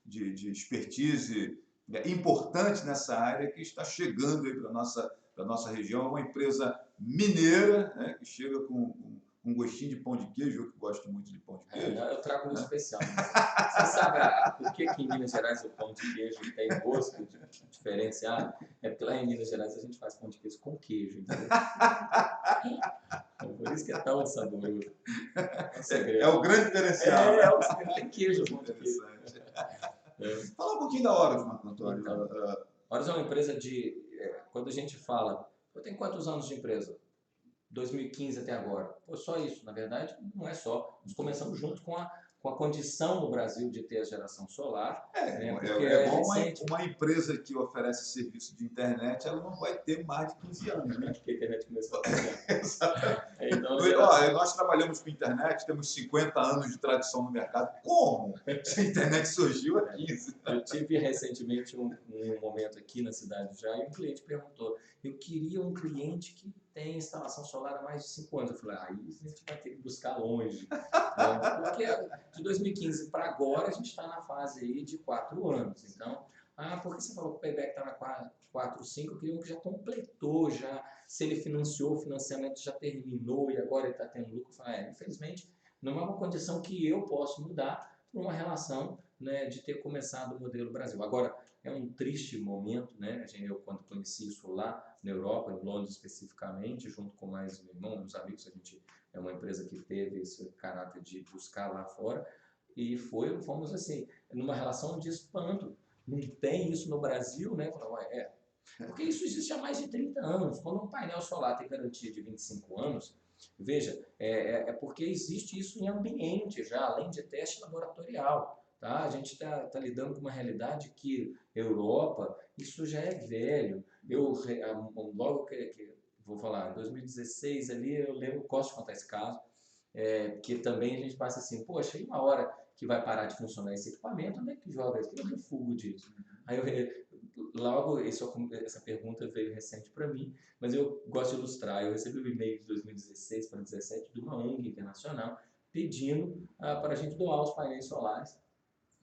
de expertise importante nessa área que está chegando aí para a nossa região. É uma empresa mineira, né, que chega com um gostinho de pão de queijo, eu que gosto muito de pão de queijo. Eu trago um especial. Você sabe por que em Minas Gerais o pão de queijo tem gosto diferenciado? É porque lá em Minas Gerais a gente faz pão de queijo com queijo, entendeu? Por isso que é tão saboroso. É o grande diferencial. É o segredo, tem queijo, pão de queijo. Fala um pouquinho da Horus, Marco Antônio. Então, Horus é uma empresa quando a gente fala, eu tenho quantos anos de empresa? 2015 até agora. Só isso, na verdade, não é só. Nós começamos junto com a condição no Brasil de ter a geração solar. Uma empresa que oferece serviço de internet, ela não vai ter mais de 15 anos, né? Porque a internet começou a Exatamente. Então, nós trabalhamos com internet, temos 50 anos de tradição no mercado. Como? Se a internet surgiu há 15. Eu tive recentemente um momento aqui na cidade já, e um cliente perguntou, eu queria um cliente que tem instalação solar há mais de 5 anos. Eu falei, aí a gente vai ter que buscar longe. Porque de 2015 para agora a gente está na fase aí de 4 anos. Então, por que você falou que o payback está na 4, 5? Eu queria um que já completou, se ele financiou, o financiamento já terminou e agora ele está tendo lucro. Eu falei, infelizmente, não é uma condição que eu posso mudar, por uma relação, né, de ter começado o modelo Brasil. Agora, é um triste momento, né? Eu, quando conheci isso lá na Europa, em Londres especificamente, junto com mais meu irmão, uns amigos, a gente é uma empresa que teve esse caráter de buscar lá fora, e fomos assim, numa relação de espanto. Não tem isso no Brasil, né? Porque isso existe há mais de 30 anos. Quando um painel solar tem garantia de 25 anos, veja, é porque existe isso em ambiente já, além de teste laboratorial. Tá? A gente está lidando com uma realidade que Europa, isso já é velho. Logo que vou falar, em 2016 ali, eu lembro, gosto de contar esse caso, que também a gente passa assim, poxa, e uma hora que vai parar de funcionar esse equipamento, onde é que joga isso? Eu refugo disso. Aí logo, essa pergunta veio recente para mim, mas eu gosto de ilustrar. Eu recebi um e-mail de 2016 para 2017 de uma ONG internacional pedindo para a gente doar os painéis solares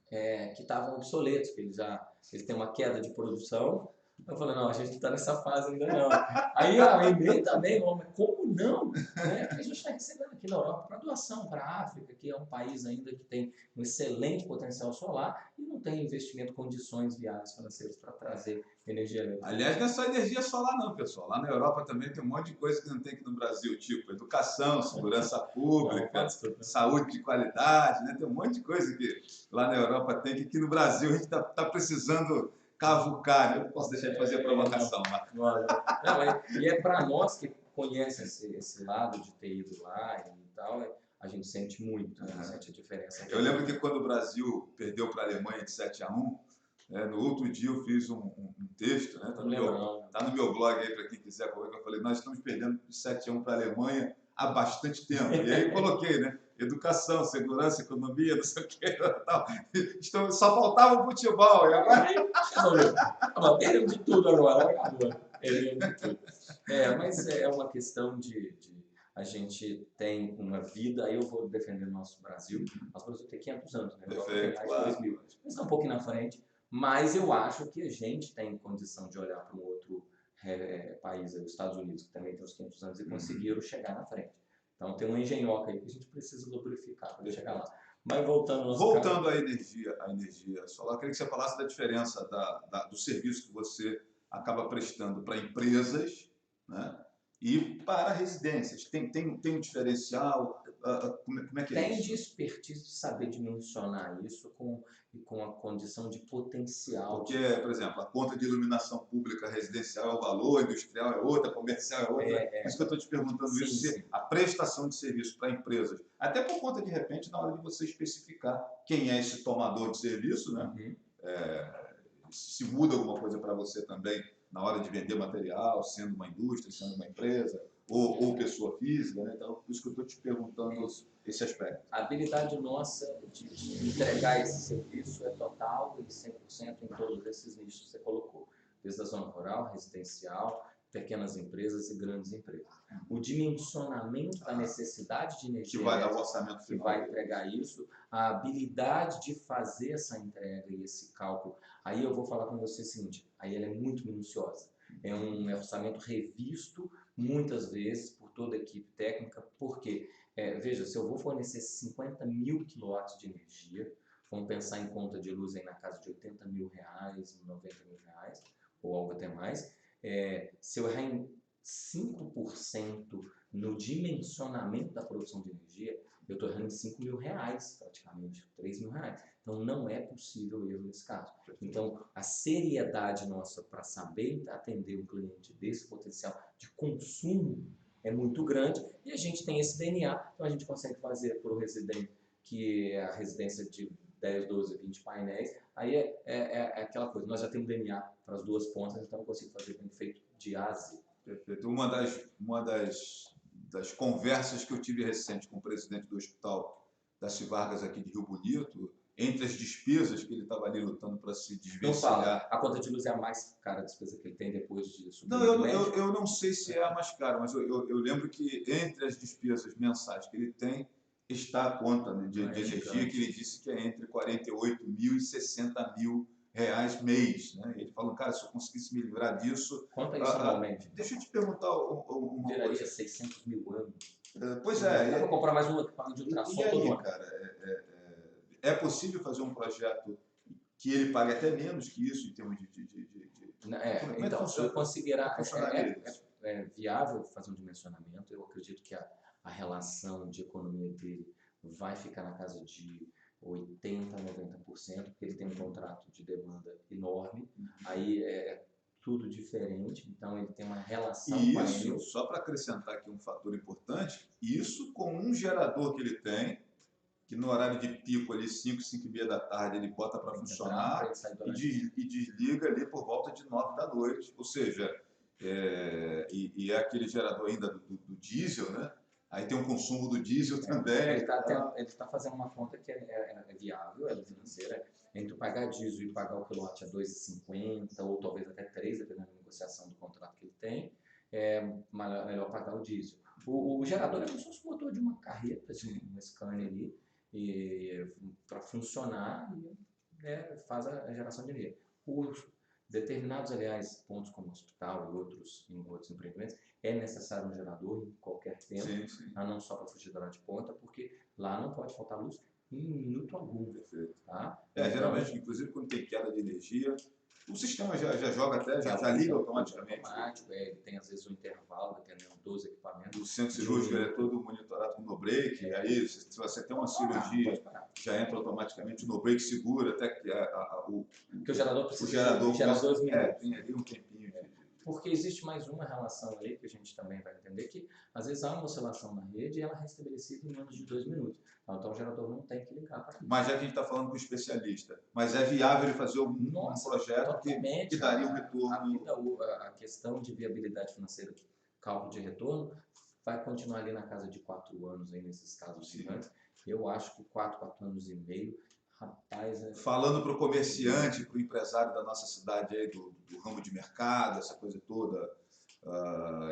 que estavam obsoletos, que eles têm uma queda de produção. Eu falei, não, a gente não está nessa fase ainda não. Aí a e-mail também, mas como não? Né? Porque a gente está recebendo aqui na Europa para doação para a África, que é um país ainda que tem um excelente potencial solar e não tem investimento, condições viáveis financeiras para trazer energia elétrica. Aliás, não é só energia solar não, pessoal. Lá na Europa também tem um monte de coisa que não tem aqui no Brasil, tipo educação, segurança pública, saúde de qualidade, né? Tem um monte de coisa que lá na Europa tem que aqui no Brasil a gente está precisando cavucar. Eu não posso deixar de fazer a provocação. E é para nós que conhecem esse lado de ter ido lá e tal, a gente sente muito, né? Sente a diferença. Eu lembro que quando o Brasil perdeu para a Alemanha de 7-1, no outro dia eu fiz um texto, né? Tá no meu blog aí para quem quiser, que eu falei, nós estamos perdendo de 7-1 para a Alemanha há bastante tempo. E aí eu coloquei, né? Educação, segurança, economia, não sei o que, tal. Então, só faltava o futebol. E agora... Perdemos de tudo agora, acabou. Perdemos de tudo. Mas é uma questão de a gente tem uma vida, aí eu vou defender o nosso Brasil. Nosso Brasil tem 500 anos, né? Perfeito, tem mais de 2000. Eles estão um pouquinho na frente, mas eu acho que a gente tem condição de olhar para um outro país, os Estados Unidos, que também tem uns 500 anos e conseguiram chegar na frente. Então tem uma engenhoca aí que a gente precisa lubrificar para chegar lá. Mas voltando à energia solar, eu queria que você falasse da diferença do serviço que você acaba prestando para empresas, né, e para residências. Tem um diferencial? Como é que é isso? Tem de expertise de saber dimensionar isso com a condição de potencial. Porque, por exemplo, a conta de iluminação pública residencial é o valor, industrial é outra, comercial é outra. Por isso que eu estou te perguntando isso, se a prestação de serviço para empresas, até por conta, de repente, na hora de você especificar quem é esse tomador de serviço, né? Se muda alguma coisa para você também na hora de vender material, sendo uma indústria, sendo uma empresa, ou pessoa física, né? Então, por isso que eu estou te perguntando esse aspecto. A habilidade nossa de entregar esse serviço é total e 100% em todos esses nichos que você colocou, desde a zona rural, residencial, pequenas empresas e grandes empresas. O dimensionamento da necessidade de energia que vai dar o orçamento que vai entregar isso, a habilidade de fazer essa entrega e esse cálculo. Aí eu vou falar com você o seguinte, aí ela é muito minuciosa. É um orçamento revisto muitas vezes por toda a equipe técnica, porque, veja, se eu vou fornecer 50 mil quilowatts de energia, vamos pensar em conta de luz aí na casa de 80 mil reais, 90 mil reais, ou algo até mais, se eu errar em 5% no dimensionamento da produção de energia, eu estou errando em 5 mil reais, praticamente, 3 mil reais. Então, não é possível erro nesse caso. Então, a seriedade nossa para saber atender um cliente desse potencial de consumo é muito grande e a gente tem esse DNA, então a gente consegue fazer para o residente, que é a residência de 10, 12, 20 painéis, aí é aquela coisa, nós já temos DNA para as duas pontas, então eu consigo fazer bem feito de A a Z. Perfeito. Uma das conversas que eu tive recente com o presidente do Hospital Darcy Vargas aqui de Rio Bonito, entre as despesas que ele estava ali lutando para se desvencilhar. A conta de luz é a mais cara despesa que ele tem depois disso? Não, eu não sei se é a mais cara, mas eu lembro que entre as despesas mensais que ele tem, está a conta, né, de energia, que ele disse que é entre 48 mil e 60 mil reais mês, né? Ele falou, cara, se eu conseguisse me livrar disso... Quanto é isso anualmente? Deixa eu te perguntar uma coisa. Viraria 600 mil anos. Pois é. Dá para comprar mais um equipamento de ultrassom todo ano. Cara, é possível fazer um projeto que ele pague até menos que isso em termos de como é que Então, funciona? eu considerar Funcionaria isso? viável fazer um dimensionamento. Eu acredito que a relação de economia dele vai ficar na casa de 80%, 90%, porque ele tem um contrato de demanda enorme. Aí é tudo diferente, então ele tem uma relação E com a isso, Enel. só para acrescentar aqui um fator importante, isso com um gerador que ele tem, que no horário de pico ali, 5, 5 e meia da tarde, ele bota para funcionar e desliga ali por volta de 9 da noite. Ou seja, é aquele gerador ainda do diesel, né? Aí tem o consumo do diesel também. Ele está fazendo uma conta que é viável, é financeira, entre pagar diesel e pagar o quilowatt a 2,50 ou talvez até 3, dependendo da negociação do contrato que ele tem, é melhor pagar o diesel. O gerador é como se fosse o motor de uma carreta, de uma Scania ali, para funcionar e faz a geração de energia. Determinados, aliás, pontos como hospital e em outros empreendimentos, é necessário um gerador em qualquer tempo, sim. não só para fugir da hora de ponta, porque lá não pode faltar luz em minuto algum. Perfeito. Tá? Geralmente, inclusive, quando tem queda de energia, o sistema já joga até, já liga automaticamente. Ele tem às vezes um intervalo, dependendo dos equipamentos. O centro cirúrgico é todo monitorado com no-break, aí se você tem uma cirurgia, já entra automaticamente o no-break, segura até que porque o gerador precisa de 2 minutos. Tem ali um tempinho. Porque existe mais uma relação ali que a gente também vai entender, que às vezes há uma oscilação na rede e ela é restabelecida em menos de 2 minutos. Então o gerador não tem que ligar para isso. Mas já que a gente está falando com o especialista, mas é viável ele fazer um projeto que daria um retorno? A questão de viabilidade financeira, cálculo de retorno, vai continuar ali na casa de 4 anos aí nesses casos gigantes. Eu acho que 4 anos e meio, rapaz... Falando para o comerciante, para o empresário da nossa cidade aí, do ramo de mercado, essa coisa toda,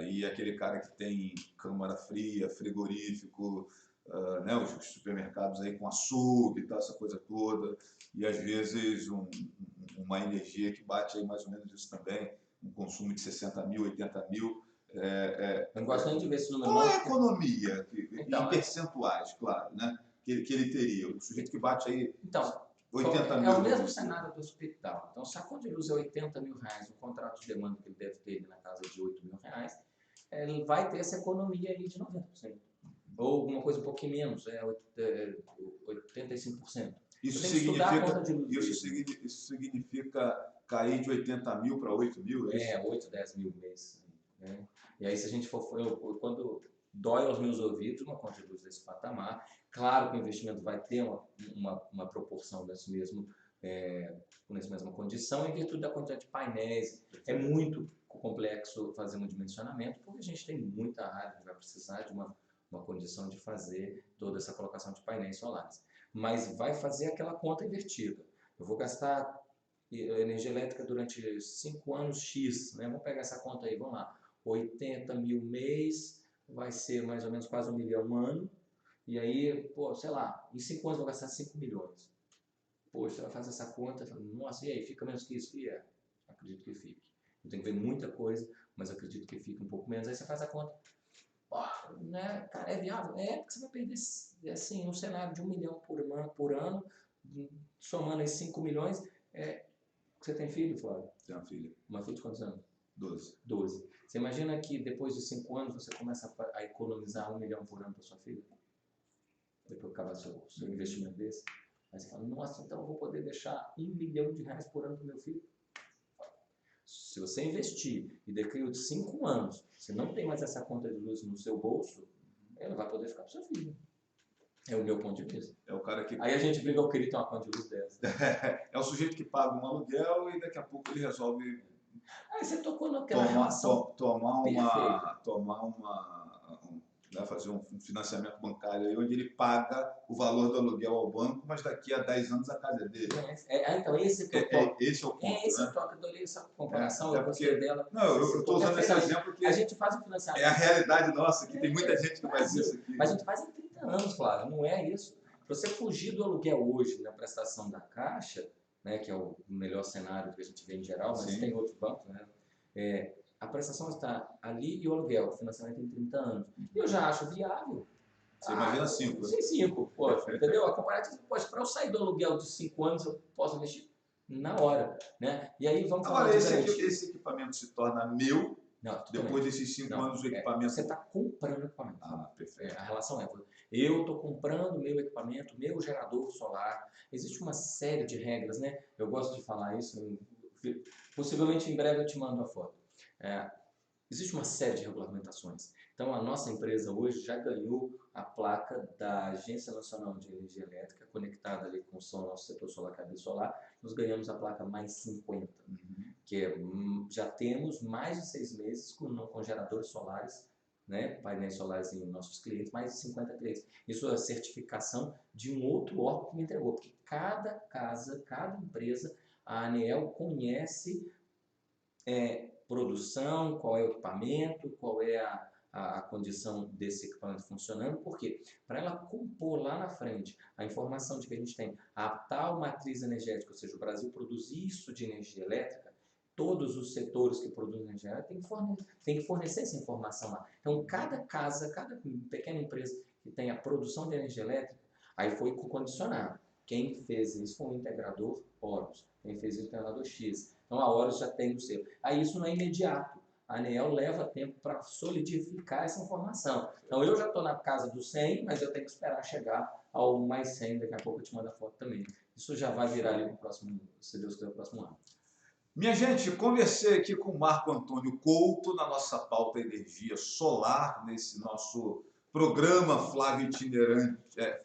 e aquele cara que tem câmara fria, frigorífico, né, os supermercados aí com açougue e tal, essa coisa toda, e às vezes uma energia que bate aí mais ou menos isso também, um consumo de 60 mil, 80 mil. Eu não gosto nem de ver esse número. Qual é a economia, em percentuais, claro, né, que ele teria? O sujeito que bate aí 80 mil. É o mesmo cenário do hospital. Então, se a conta de luz é 80 mil reais, o contrato de demanda que ele deve ter na casa de 8 mil reais, ele vai ter essa economia aí de 90%. Ou alguma coisa um pouquinho menos, 85%. Isso significa cair de 80 mil para 8 mil? 8, 10 mil mês. Né? E aí, se a gente quando dói aos meus ouvidos uma conta de luz desse patamar, claro que o investimento vai ter uma proporção nessa mesma condição, em virtude da quantidade de painéis. É muito complexo fazer um dimensionamento, porque a gente tem muita área que vai precisar de uma condição de fazer toda essa colocação de painéis solares. Mas vai fazer aquela conta invertida. Eu vou gastar energia elétrica durante 5 anos X, né? Vamos pegar essa conta aí, vamos lá. 80 mil mês, vai ser mais ou menos quase 1 milhão ano. E aí, sei lá, em 5 anos eu vou gastar 5 milhões. Poxa, você vai fazer essa conta, nossa, e aí, fica menos que isso? Acredito que fique. Eu tenho que ver muita coisa, mas acredito que fique um pouco menos. Aí você faz a conta. Né, cara, é viável? Porque você vai perder, assim, um cenário de 1 milhão por ano, somando esses 5 milhões. Você tem filho, Flávio? Tenho uma filha. Uma filha de quantos anos? 12. Você imagina que depois de 5 anos você começa a economizar 1 milhão por ano para sua filha? Depois que acabar seu investimento desse? Aí você fala, nossa, então eu vou poder deixar 1 milhão de reais por ano para o meu filho? Se você investir e daqui a 5 anos você não tem mais essa conta de luz no seu bolso, ela vai poder ficar para o seu filho. É o meu ponto de vista. É o cara que... Aí a gente briga, eu queria ter uma conta de luz dessa. É o sujeito que paga um aluguel e daqui a pouco ele resolve... Aí você tocou naquela relação fazer um financiamento bancário aí, onde ele paga o valor do aluguel ao banco, mas daqui a 10 anos a casa é dele. Então esse é o ponto. Esse é o toque, adorei essa comparação, eu gostei dela. Não, eu estou usando esse exemplo que a gente faz o financiamento. É a realidade nossa, que tem muita gente que faz isso aqui. Mas a gente faz em 30 anos, Flávio, não é isso. Você fugir do aluguel hoje na prestação da Caixa, né, que é o melhor cenário que a gente vê em geral, mas tem outros bancos, né? A prestação está ali e o aluguel, o financiamento em 30 anos. Eu já acho viável. Você imagina 5. Sim, 5, poxa, entendeu? A comparativa, poxa, para eu sair do aluguel de 5 anos, eu posso investir na hora, né? E aí vamos falar Agora, de garantia. esse equipamento se torna meu Não, depois desses 5 anos o equipamento... Você está comprando equipamento. Perfeito. A relação é, eu estou comprando meu equipamento, meu gerador solar. Existe uma série de regras, né? Eu gosto de falar isso, possivelmente em breve eu te mando a foto. Existe uma série de regulamentações. Então, a nossa empresa hoje já ganhou a placa da Agência Nacional de Energia Elétrica, conectada ali com o nosso setor solar, cadeia solar. Nós ganhamos a placa mais 50, que já temos mais de 6 meses com geradores solares, né, painéis solares em nossos clientes, mais de 53. Isso é certificação de um outro órgão que me entregou, porque cada casa, cada empresa, a ANEEL conhece produção, qual é o equipamento, qual é a condição desse equipamento funcionando, porque para ela compor lá na frente a informação de que a gente tem a tal matriz energética, ou seja, o Brasil produz isso de energia elétrica, todos os setores que produzem energia elétrica têm que fornecer essa informação lá. Então, cada casa, cada pequena empresa que tem a produção de energia elétrica, aí foi condicionado. Quem fez isso foi o integrador Horus, quem fez isso foi o integrador X. Então, a Horus já tem o seu. Aí isso não é imediato. A ANEEL leva tempo para solidificar essa informação. Então, eu já estou na casa do 100, mas eu tenho que esperar chegar ao mais 100. Daqui a pouco eu te mando a foto também. Isso já vai virar ali no próximo, se Deus quiser, no próximo ano. Minha gente, conversei aqui com o Marco Antônio Couto na nossa pauta energia solar, nesse nosso programa Flávio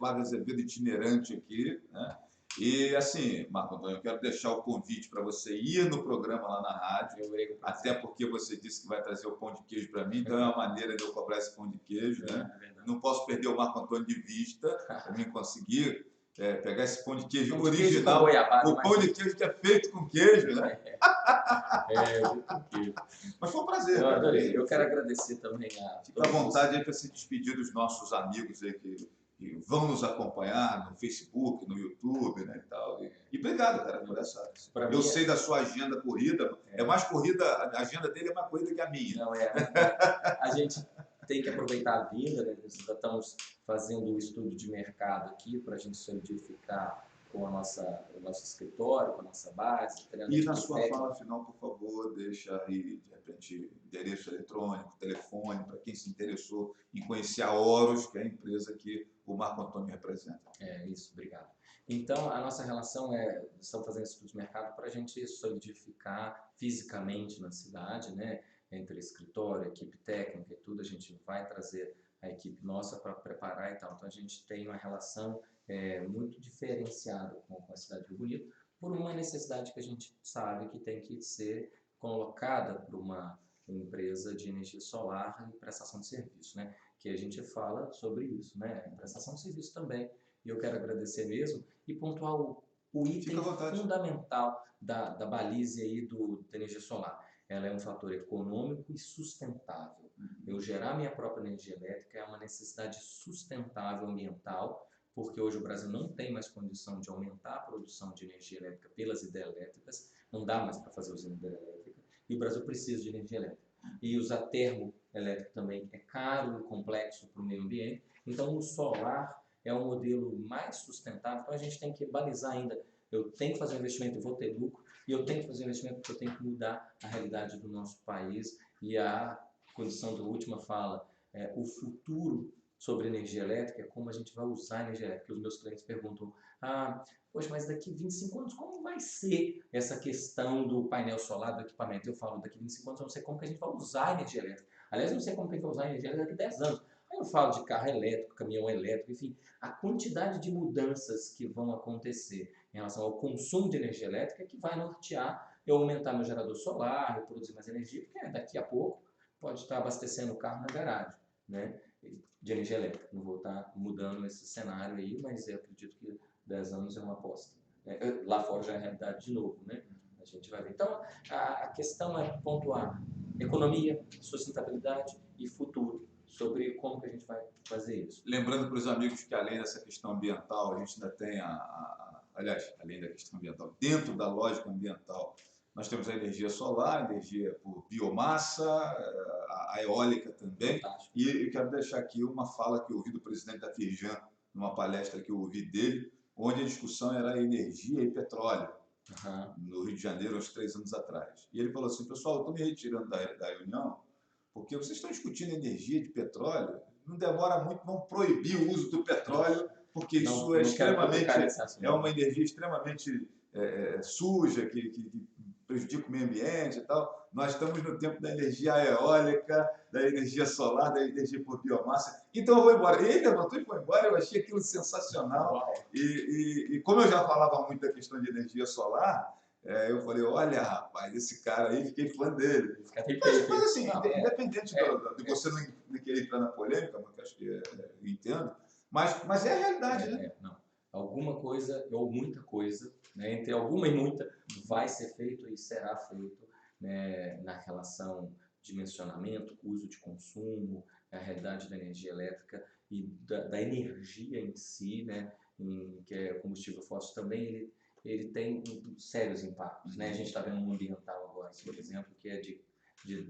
Azevedo Itinerante aqui, né? E assim, Marco Antônio, eu quero deixar o convite para você ir no programa lá na rádio, até porque você disse que vai trazer o pão de queijo para mim, então é uma maneira de eu cobrar esse pão de queijo, né? Não posso perder o Marco Antônio de vista, para mim conseguir pegar esse pão de queijo original, o pão de queijo que é feito com queijo, né? Mas foi um prazer. Eu adorei. Eu quero agradecer também a... Fica à vontade aí para se despedir dos nossos amigos aí que vão nos acompanhar no Facebook, no YouTube, né, e tal. E obrigado, cara, por essa... Eu sei da sua agenda corrida, é mais corrida, a agenda dele é mais corrida que a minha. Não, a gente tem que aproveitar a vinda, né? Nós estamos fazendo um estudo de mercado aqui para a gente solidificar com o nosso escritório, com a nossa base. E na sua fala final, por favor, deixa aí, de repente, endereço eletrônico, telefone, para quem se interessou em conhecer a Horus, que é a empresa que o Marco Antônio representa. Isso, obrigado. Então, a nossa relação estamos fazendo estudo de mercado para a gente solidificar fisicamente na cidade, né? Entre escritório, equipe técnica e tudo, a gente vai trazer a equipe nossa para preparar e tal. Então, a gente tem uma relação muito diferenciada com a cidade de Rio Bonito, por uma necessidade que a gente sabe que tem que ser colocada por uma empresa de energia solar e prestação de serviço, né? Que a gente fala sobre isso, né? Prestação de serviço também. E eu quero agradecer mesmo e pontuar o item fundamental da baliza aí da energia solar. Ela é um fator econômico e sustentável. Eu gerar minha própria energia elétrica é uma necessidade sustentável ambiental, porque hoje o Brasil não tem mais condição de aumentar a produção de energia elétrica pelas hidrelétricas, não dá mais para fazer usina hidrelétrica, e o Brasil precisa de energia elétrica. E usar termoelétrico também é caro e complexo para o meio ambiente, então o solar é um modelo mais sustentável, então a gente tem que balizar ainda. Eu tenho que fazer um investimento, eu vou ter lucro, e eu tenho que fazer um investimento porque eu tenho que mudar a realidade do nosso país, e a condição da última fala, o futuro sobre energia elétrica é como a gente vai usar a energia elétrica. Os meus clientes perguntam, poxa, mas daqui 25 anos como vai ser essa questão do painel solar, do equipamento? Eu falo, daqui 25 anos eu não sei como que a gente vai usar a energia elétrica. Aliás, eu não sei como que a gente vai usar a energia elétrica daqui 10 anos. Aí eu falo de carro elétrico, caminhão elétrico, enfim, a quantidade de mudanças que vão acontecer em relação ao consumo de energia elétrica que vai nortear eu aumentar meu gerador solar, eu produzir mais energia, porque daqui a pouco pode estar abastecendo o carro na garagem, né, de energia elétrica. Não vou estar mudando esse cenário aí, mas eu acredito que 10 anos é uma aposta. Lá fora já é realidade de novo, né? A gente vai ver. Então, a questão é pontuar economia, sustentabilidade e futuro, sobre como que a gente vai fazer isso. Lembrando para os amigos que além dessa questão ambiental, a gente ainda tem aliás, além da questão ambiental, dentro da lógica ambiental, Nós temos a energia solar, a energia por biomassa, a eólica também. Fantástico. E eu quero deixar aqui uma fala que eu ouvi do presidente da Firjan, numa palestra que eu ouvi dele, onde a discussão era energia e petróleo, no Rio de Janeiro, uns 3 anos atrás. E ele falou assim, pessoal, eu estou me retirando da reunião, porque vocês estão discutindo energia de petróleo, não demora muito, vão proibir o uso do petróleo, porque isso é uma energia extremamente suja, que prejudica o meio ambiente e tal. Nós estamos no tempo da energia eólica, da energia solar, da energia por biomassa. Então eu vou embora. E ele levantou e foi embora, eu achei aquilo sensacional. E como eu já falava muito da questão de energia solar, eu falei, olha, rapaz, esse cara aí, fiquei fã dele. Mas assim, independente de você não querer entrar na polêmica, porque acho que eu entendo, mas é a realidade, né? Não. Alguma coisa, ou muita coisa, né, entre alguma e muita, vai ser feito e será feito, né, na relação dimensionamento, uso de consumo, a realidade da energia elétrica e da energia em si, né, que é combustível fóssil também, ele tem sérios impactos. Né? A gente está vendo um ambiental agora, por exemplo, que é de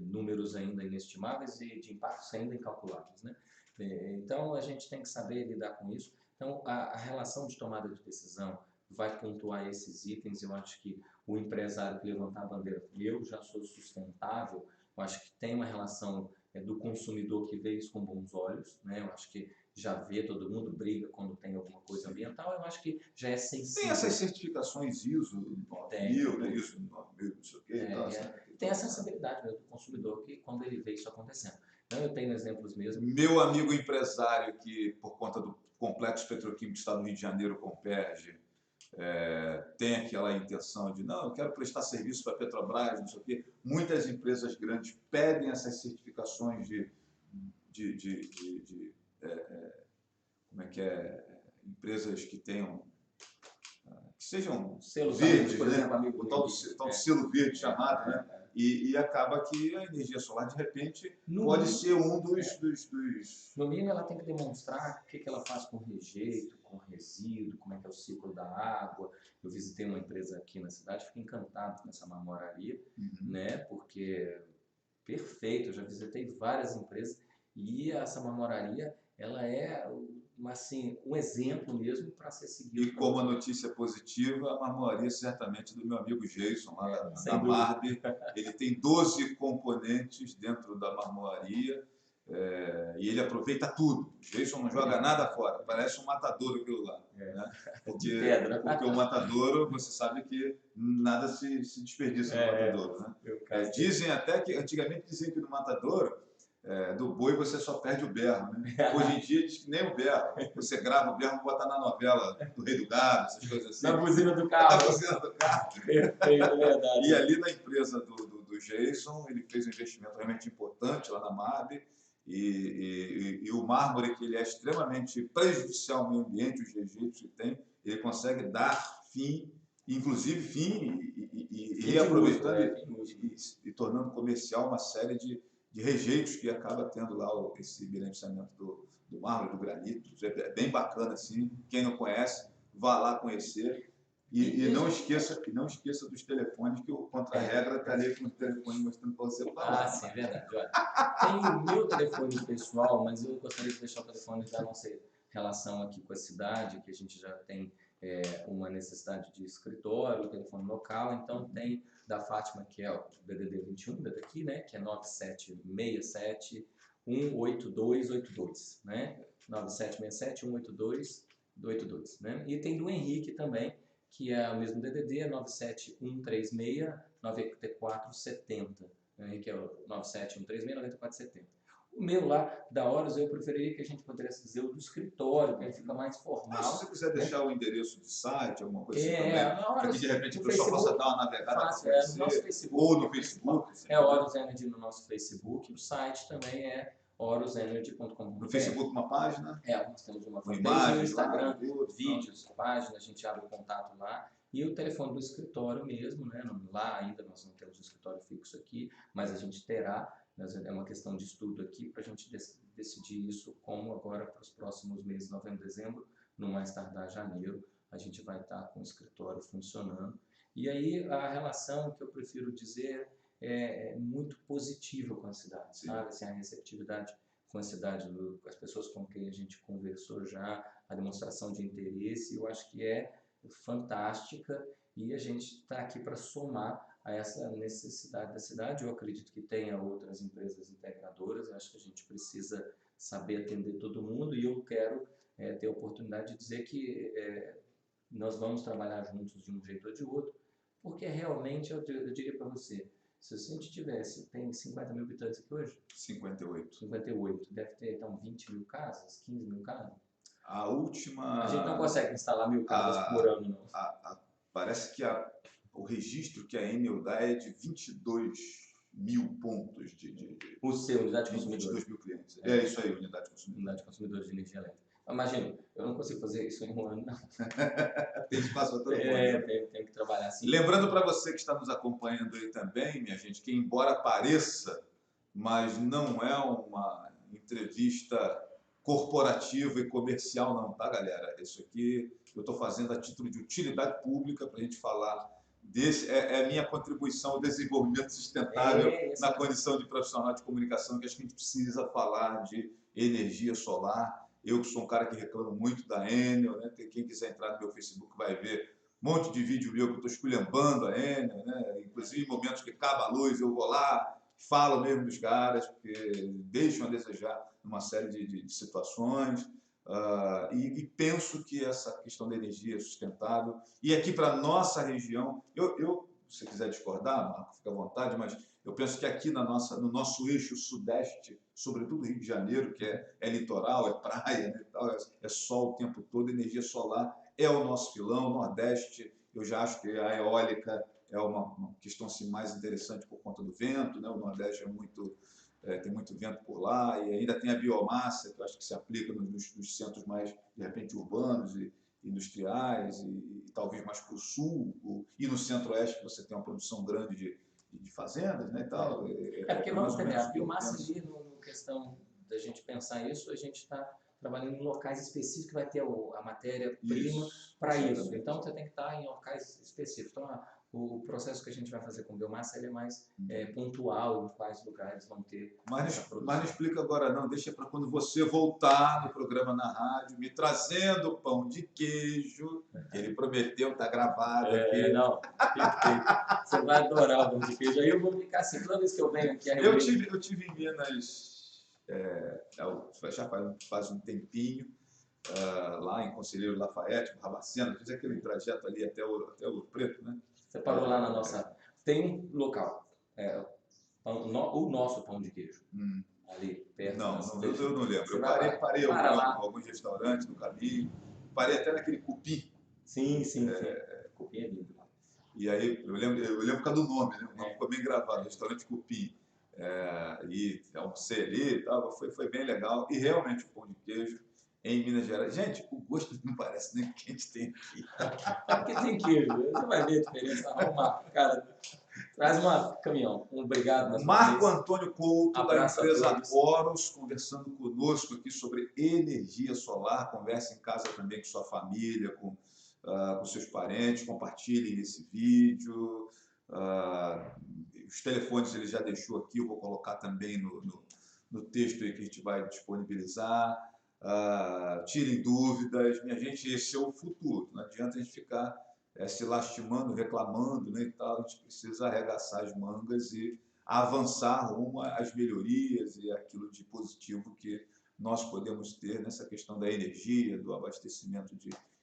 números ainda inestimáveis e de impactos ainda incalculáveis. Né? Então, a gente tem que saber lidar com isso. Então, a relação de tomada de decisão vai pontuar esses itens. Eu acho que o empresário que levantar a bandeira, eu já sou sustentável, eu acho que tem uma relação do consumidor que vê isso com bons olhos, né? Eu acho que já vê, todo mundo briga quando tem alguma coisa ambiental, eu acho que já é sensível. Tem essas certificações ISO 9000, né? ISO 9000, não sei o quê. Tem a sensibilidade mesmo do consumidor que quando ele vê isso acontecendo. Então eu tenho exemplos mesmo. Meu amigo empresário que, por conta do Complexo Petroquímico do Estado do Rio de Janeiro, Comperj, tem aquela intenção de, não, eu quero prestar serviço para a Petrobras, não sei o quê. Muitas empresas grandes pedem essas certificações como é que é, empresas que tenham, que sejam selos verdes, por exemplo, amigo, o tal do selo verde chamado, né? E acaba que a energia solar, de repente, pode ser um dos... No mínimo, ela tem que demonstrar o que ela faz com rejeito, com resíduo, como é que é o ciclo da água. Eu visitei uma empresa aqui na cidade, fiquei encantado com essa marmoraria, né? Porque, perfeito, eu já visitei várias empresas e essa marmoraria, ela é assim, um exemplo mesmo para ser seguido. E como a notícia positiva, a marmoraria certamente do meu amigo Jason, lá na Marbe. Ele tem 12 componentes dentro da marmoraria e ele aproveita tudo. O Jason não joga nada fora, parece um matadouro aquilo lá. Né? Porque o matadouro, você sabe que nada se desperdiça no matadouro. Né? Dizem até que, antigamente diziam que no matadouro, do boi você só perde o berro, né? Hoje em dia diz que nem o berro. Você grava o berro e bota na novela do Rei do Gado, essas coisas assim. Na buzina do carro. Na buzina do carro. Perfeito, é verdade. E ali na empresa do Jason, ele fez um investimento realmente importante lá na Marbe. E o mármore, que ele é extremamente prejudicial ao meio ambiente, os rejeitos que tem, ele consegue dar fim, inclusive e reaproveitando e tornando comercial uma série de rejeitos que acaba tendo lá esse beneficiamento do mármore, do granito. É bem bacana, assim. Quem não conhece, vá lá conhecer. E não esqueça dos telefones, que o contra-regra está ali com o telefone mostrando para você falar. Ah, sim, é verdade. Olha, tem o meu telefone pessoal, mas eu gostaria de deixar o telefone da nossa relação aqui com a cidade, que a gente já tem uma necessidade de escritório, telefone local, então tem da Fátima, que é o DDD 21, daqui, né, que é 9767-18282, né, 9767-18282, né, e tem do Henrique também, que é o mesmo DDD, é 97136-9470, né, que é o 97136-9470. O meu lá, da Horus, eu preferiria que a gente pudesse dizer o do escritório, que aí fica mais formal. Se você quiser deixar o endereço de site, alguma coisa assim também, para que de repente o pessoal possa dar uma navegada no nosso Facebook, ou no Facebook. É Horus Energy no nosso Facebook, o site também é horusenergy.com.br. No Facebook uma página? Nós temos uma fanpage, no Instagram, vídeos, página, a gente abre o contato lá. E o telefone do escritório mesmo, né? Lá ainda nós não temos um escritório fixo aqui, mas a gente terá. É uma questão de estudo aqui para a gente decidir isso como agora para os próximos meses, novembro, dezembro, no mais tardar janeiro, a gente vai estar com o escritório funcionando. E aí a relação que eu prefiro dizer é muito positiva com a cidade, Sim. sabe? Assim, a receptividade com a cidade, com as pessoas com quem a gente conversou já, a demonstração de interesse, eu acho que é fantástica e a gente está aqui para somar a essa necessidade da cidade. Eu acredito que tenha outras empresas integradoras, eu acho que a gente precisa saber atender todo mundo e eu quero ter a oportunidade de dizer que nós vamos trabalhar juntos de um jeito ou de outro, porque realmente eu diria para você, se a gente tivesse, tem 50 mil habitantes aqui hoje? 58. 58, deve ter então 20 mil casas, 15 mil casas? A última... A gente não consegue instalar 1000 casas por ano, não. Parece que o registro que a Enel dá é de 22 mil pontos Por ser unidade de 22 consumidores. mil clientes. É isso aí, unidade de consumidor. Unidade de consumidores de energia elétrica. Imagina, eu não consigo fazer isso em um ano, não. Tem espaço para todo mundo. Tem que trabalhar assim. Lembrando para você que está nos acompanhando aí também, minha gente, que embora pareça, mas não é uma entrevista corporativa e comercial não, tá, galera? Isso aqui eu estou fazendo a título de utilidade pública para a gente falar desse, é a minha contribuição ao desenvolvimento sustentável na condição de profissional de comunicação, que acho que a gente precisa falar de energia solar. Eu que sou um cara que reclamo muito da Enel, né? Quem quiser entrar no meu Facebook vai ver um monte de vídeo meu que eu estou esculhambando a Enel, né? Inclusive em momentos que acaba a luz, eu vou lá, falo mesmo dos caras, porque deixam a desejar numa série de situações. E penso que essa questão da energia sustentável, e aqui para a nossa região, se você quiser discordar, Marco, fica à vontade, mas eu penso que aqui no nosso eixo sudeste, sobretudo Rio de Janeiro, que é litoral, é praia, né, tal, é sol o tempo todo, energia solar é o nosso filão. Nordeste, eu já acho que a eólica é uma questão assim, mais interessante por conta do vento, né? O Nordeste tem muito vento por lá, e ainda tem a biomassa, que eu acho que se aplica nos centros mais, de repente, urbanos e industriais, e talvez mais para o sul, e no centro-oeste, que você tem uma produção grande de fazendas, né, e tal. Porque vamos entender, a biomassa ali, no questão da gente pensar isso, a gente está trabalhando em locais específicos que vai ter a matéria-prima para isso. Então, você tem que estar em locais específicos. Então, o processo que a gente vai fazer com biomassa ele é mais pontual, em quais lugares vão ter essa produção. Mas não explica agora não, deixa para quando você voltar no programa na rádio, me trazendo pão de queijo, que ele prometeu, está gravado aqui. Não, perfeito. Você vai adorar o pão de queijo. Aí eu vou ficar assim, toda vez que eu venho aqui... Eu tive em Minas, já faz um tempinho, lá em Conselheiro Lafayette, Barbacena, fiz aquele trajeto ali até Ouro Preto, né? Você parou lá na nossa... Tem um local, o nosso pão de queijo, ali perto. Não, eu não lembro. Eu parei em alguns restaurantes no caminho, parei até naquele cupim. Sim. Cupim é lindo. E aí, eu lembro por causa do nome, né? O nome ficou bem gravado, Restaurante Cupim. E almocei ali e tal, foi bem legal. E realmente o pão de queijo em Minas Gerais. Gente, o gosto não parece nem o que a gente tem aqui. Porque tem queijo, você vai ver a diferença. Cara, traz um caminhão. Obrigado. Marco Antônio Couto, da empresa Horus, conversando conosco aqui sobre energia solar. Converse em casa também com sua família, com seus parentes, compartilhem esse vídeo. Os telefones ele já deixou aqui, eu vou colocar também no texto aí que a gente vai disponibilizar. Tirem dúvidas, minha gente, esse é o futuro. Não adianta a gente ficar se lastimando, reclamando, né, e tal. A gente precisa arregaçar as mangas e avançar rumo às melhorias e aquilo de positivo que nós podemos ter nessa questão da energia, do abastecimento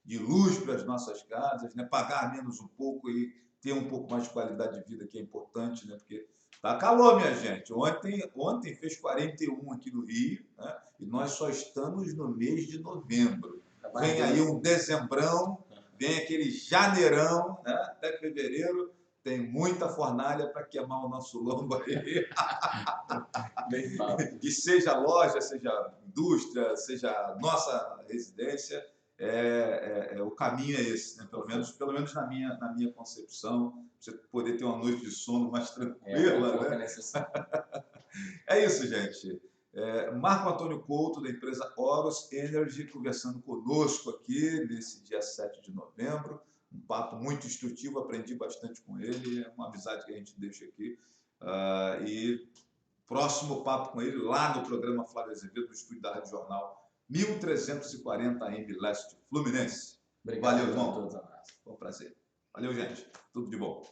de luz para as nossas casas, né, pagar menos um pouco e ter um pouco mais de qualidade de vida, que é importante, né, porque tá calor, minha gente. Ontem fez 41 aqui no Rio, né? E nós só estamos no mês de novembro. Vem aí um dezembrão, vem aquele janeirão, né? Até fevereiro tem muita fornalha para queimar o nosso lombo aí. E seja loja, seja indústria, seja nossa residência, o caminho é esse, né? Pelo menos na minha concepção, você poder ter uma noite de sono mais tranquila, né? É isso, gente. Marco Antônio Couto, da empresa Horus Energy, conversando conosco aqui nesse dia 7 de novembro. um papo muito instrutivo, aprendi bastante com ele, é uma amizade que a gente deixa aqui. E próximo papo com ele lá no programa Flávio Azevedo, no estúdio da Rádio Jornal 1340 AM Leste Fluminense. Obrigado. Valeu, irmão. A todos, abraço. Foi um prazer. Valeu, gente. Tudo de bom.